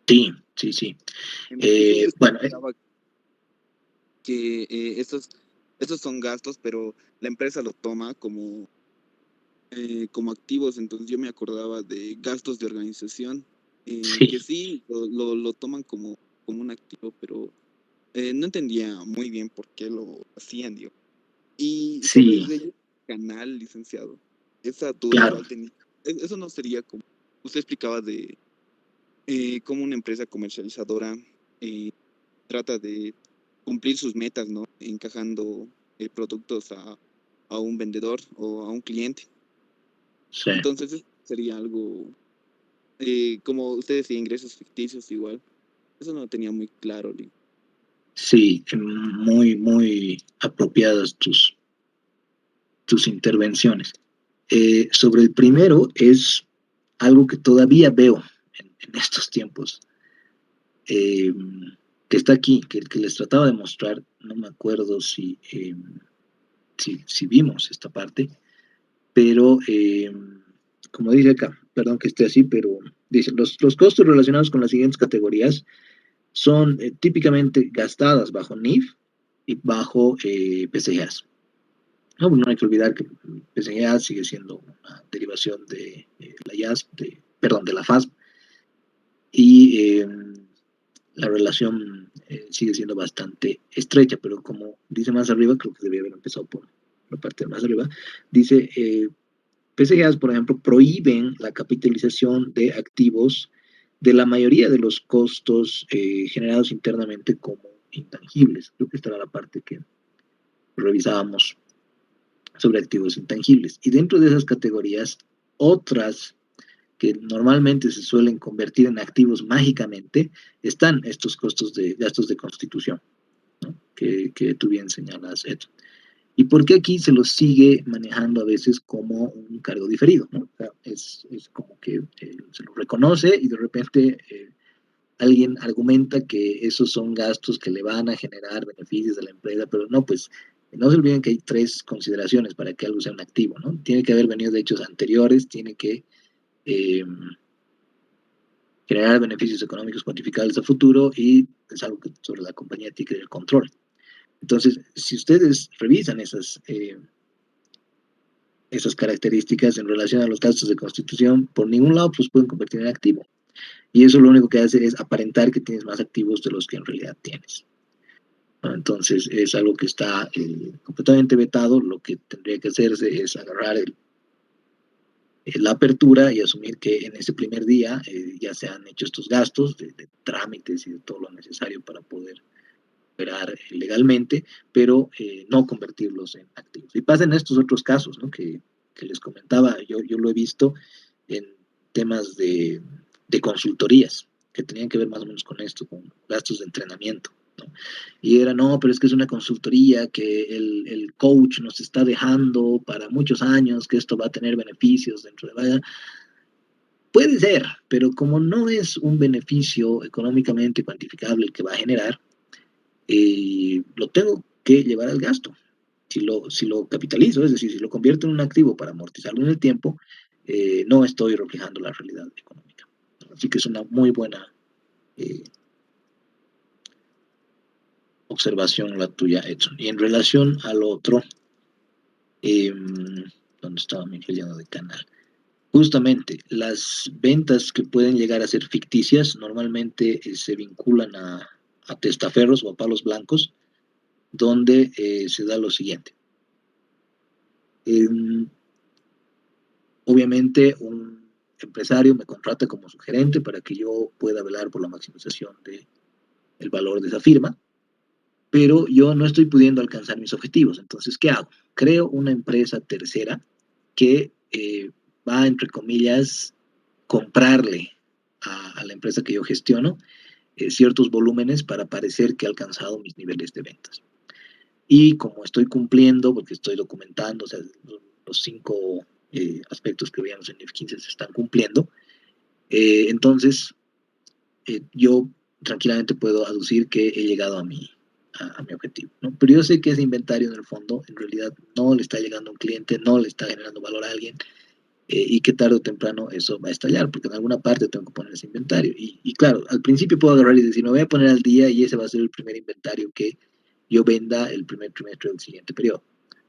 Sí. Bueno. Que estos son gastos, pero la empresa los toma como como activos, entonces yo me acordaba de gastos de organización, que Sí, sí lo toman como un activo, pero no entendía muy bien por qué lo hacían, digo. Y sobre sí, el canal, licenciado, esa duda claro, igual tenía. Eso no sería como, usted explicaba de cómo una empresa comercializadora eh, trata de cumplir sus metas, ¿no? Encajando productos a un vendedor o a un cliente. sí. Entonces eso sería algo, como usted decía, ingresos ficticios igual. Eso no lo tenía muy claro, Lee. Sí, muy, muy apropiadas tus intervenciones. Sobre el primero es algo que todavía veo en estos tiempos, eh, que está aquí, que les trataba de mostrar, no me acuerdo si vimos esta parte, pero como dice acá, perdón que esté así, pero dice, los costos relacionados con las siguientes categorías son típicamente gastadas bajo NIF y bajo PCGAs. No hay que olvidar que PCGA sigue siendo una derivación de la IASP, perdón, de la FASP, y la relación sigue siendo bastante estrecha, pero como dice más arriba, creo que debería haber empezado por la parte de más arriba, dice, PCGAs, por ejemplo, prohíben la capitalización de activos de la mayoría de los costos generados internamente como intangibles. Creo que esta era la parte que revisábamos sobre activos intangibles. Y dentro de esas categorías, otras que normalmente se suelen convertir en activos mágicamente, están estos costos de gastos de constitución, ¿no? que tú bien señalas, Ed. ¿Y por qué aquí se los sigue manejando a veces como un cargo diferido? ¿No? O sea, es como que se lo reconoce y de repente alguien argumenta que esos son gastos que le van a generar beneficios a la empresa, pero no, pues no se olviden que hay tres consideraciones para que algo sea un activo, ¿no? Tiene que haber venido de hechos anteriores, tiene que eh, generar beneficios económicos cuantificables a futuro y es algo que sobre la compañía tiene que tener control. Entonces, si ustedes revisan esas características en relación a los gastos de constitución, por ningún lado pues pueden convertir en activo. Y eso lo único que hace es aparentar que tienes más activos de los que en realidad tienes. ¿No? Entonces es algo que está completamente vetado. Lo que tendría que hacerse es agarrar la apertura y asumir que en ese primer día ya se han hecho estos gastos de trámites y de todo lo necesario para poder operar legalmente, pero no convertirlos en activos. Y pasa en estos otros casos, ¿no? que les comentaba, yo lo he visto en temas de consultorías, que tenían que ver más o menos con esto, con gastos de entrenamiento. ¿No? Y era, no, pero es que es una consultoría que el coach nos está dejando para muchos años, que esto va a tener beneficios dentro de vaya. Puede ser, pero como no es un beneficio económicamente cuantificable el que va a generar, lo tengo que llevar al gasto. Si lo capitalizo, es decir, si lo convierto en un activo para amortizarlo en el tiempo, no estoy reflejando la realidad económica. Así que es una muy buena eh, observación la tuya, Edson. Y en relación al otro, ¿dónde estaba mi relleno de canal? Justamente, las ventas que pueden llegar a ser ficticias normalmente se vinculan a testaferros o a palos blancos, donde se da lo siguiente. Obviamente, un empresario me contrata como su gerente para que yo pueda velar por la maximización del valor de esa firma, pero yo no estoy pudiendo alcanzar mis objetivos. Entonces, ¿qué hago? Creo una empresa tercera que va, entre comillas, comprarle a la empresa que yo gestiono ciertos volúmenes para parecer que he alcanzado mis niveles de ventas. Y como estoy cumpliendo, porque estoy documentando, o sea, los 5 aspectos que veíamos en F15 se están cumpliendo, entonces yo tranquilamente puedo aducir que he llegado a mi objetivo, ¿no? Pero yo sé que ese inventario en el fondo en realidad no le está llegando a un cliente, no le está generando valor a alguien, y que tarde o temprano eso va a estallar, porque en alguna parte tengo que poner ese inventario. Y claro, al principio puedo agarrar y decir, me voy a poner al día y ese va a ser el primer inventario que yo venda el primer trimestre del siguiente periodo.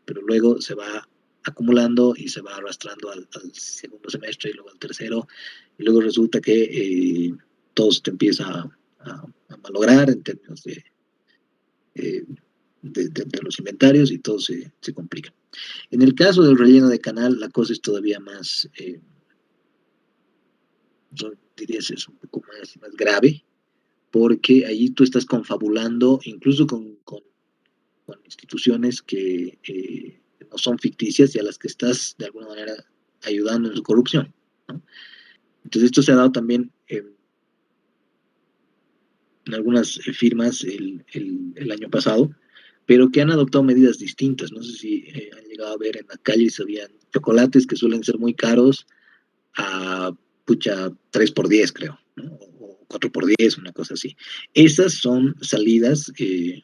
Pero luego se va acumulando y se va arrastrando al segundo semestre y luego al tercero, y luego resulta que todo se te empieza a malograr en términos eh, de los inventarios y todo se complica. En el caso del relleno de canal, la cosa es todavía más, yo diría que es un poco más grave, porque allí tú estás confabulando incluso con instituciones que no son ficticias y a las que estás de alguna manera ayudando en su corrupción, ¿no? Entonces esto se ha dado también en algunas firmas el año pasado, pero que han adoptado medidas distintas. No sé si han llegado a ver en la calle si habían chocolates que suelen ser muy caros a, pucha, 3 por 10 creo, ¿no? O 4 por 10, una cosa así. Esas son salidas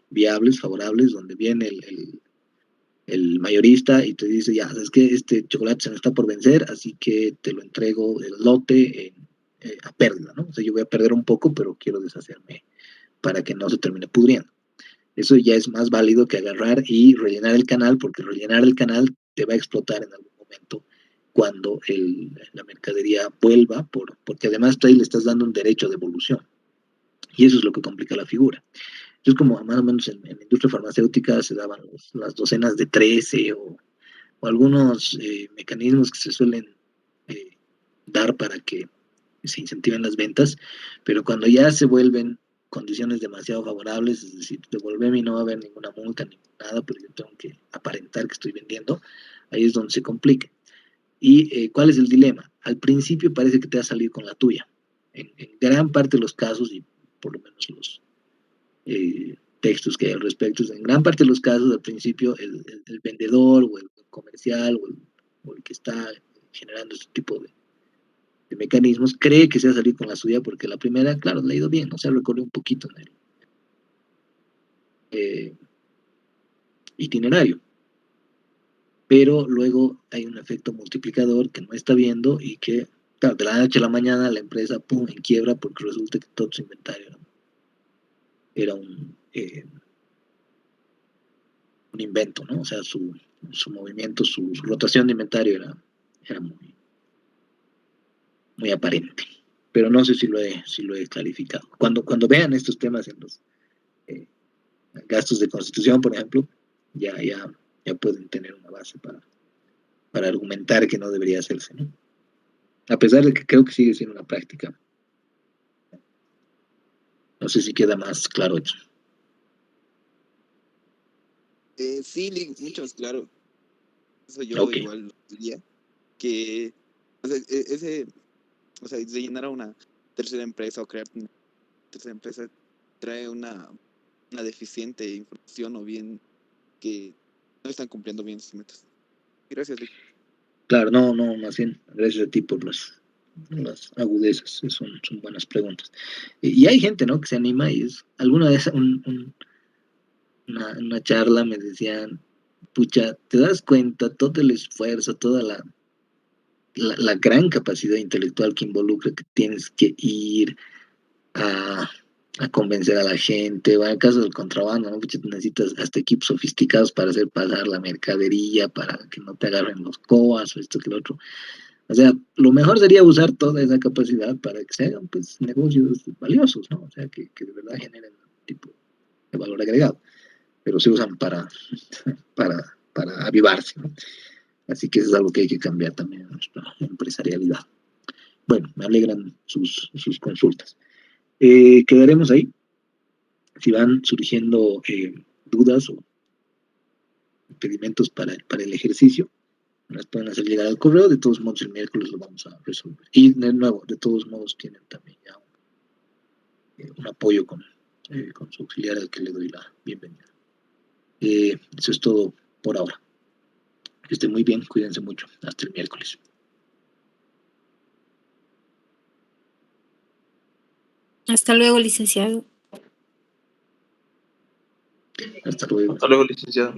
viables, favorables, donde viene el mayorista y te dice, ya, es que este chocolate se me está por vencer, así que te lo entrego el lote a pérdida, ¿no? O sea, yo voy a perder un poco, pero quiero deshacerme para que no se termine pudriendo. Eso ya es más válido que agarrar y rellenar el canal, porque rellenar el canal te va a explotar en algún momento cuando la mercadería vuelva, porque además tú ahí le estás dando un derecho de evolución. Y eso es lo que complica la figura. Entonces, como más o menos en la industria farmacéutica se daban las docenas de 13 o algunos mecanismos que se suelen eh, dar para que se incentiven las ventas, pero cuando ya se vuelven condiciones demasiado favorables, es decir, devolverme y no va a haber ninguna multa ni nada, pero yo tengo que aparentar que estoy vendiendo, ahí es donde se complica. ¿Y cuál es el dilema? Al principio parece que te va a salir con la tuya. En gran parte de los casos, y por lo menos los textos que hay al respecto, en gran parte de los casos, al principio, el vendedor o el comercial o el que está generando este tipo de mecanismos cree que se va a salir con la suya porque la primera, claro, le ha ido bien, ¿no? Se recorrió un poquito en el itinerario. Pero luego hay un efecto multiplicador que no está viendo y que, claro, de la noche a la mañana la empresa, pum, en quiebra porque resulta que todo su inventario era un invento, ¿no? O sea, su movimiento, su rotación de inventario era muy aparente. Pero no sé si lo he clarificado. Cuando vean estos temas en los gastos de constitución, por ejemplo, ya pueden tener una base para argumentar que no debería hacerse, ¿no? A pesar de que creo que sigue siendo una práctica. No sé si queda más claro eso. Sí, mucho más claro. Eso yo Ok. igual diría que o sea, o sea, de llenar a una tercera empresa o crear una tercera empresa trae una deficiente información o bien que no están cumpliendo bien sus metas. Gracias, Vic. Claro, no, más bien, gracias a ti por las agudezas, son buenas preguntas. Y hay gente, ¿no?, que se anima y alguna vez una charla me decían, pucha, ¿te das cuenta todo el esfuerzo, toda la gran capacidad intelectual que involucra que tienes que ir a, a convencer a la gente? O en el caso del contrabando, ¿no? Pucha, necesitas hasta equipos sofisticados para hacer pasar la mercadería, para que no te agarren los coas o esto que lo otro. O sea, lo mejor sería usar toda esa capacidad para que se hagan, pues, negocios valiosos, ¿no? O sea, que de verdad generen un tipo de valor agregado, pero se usan para avivarse, ¿no? Así que eso es algo que hay que cambiar también en nuestra empresarialidad. Bueno, me alegran sus consultas. Quedaremos ahí. Si van surgiendo dudas o impedimentos para el ejercicio, las pueden hacer llegar al correo. De todos modos, el miércoles lo vamos a resolver. Y de nuevo, de todos modos, tienen también ya un apoyo con su auxiliar al que le doy la bienvenida. Eso es todo por ahora. Que estén muy bien, cuídense mucho. Hasta el miércoles. Hasta luego, licenciado. Hasta luego. Hasta luego, licenciado.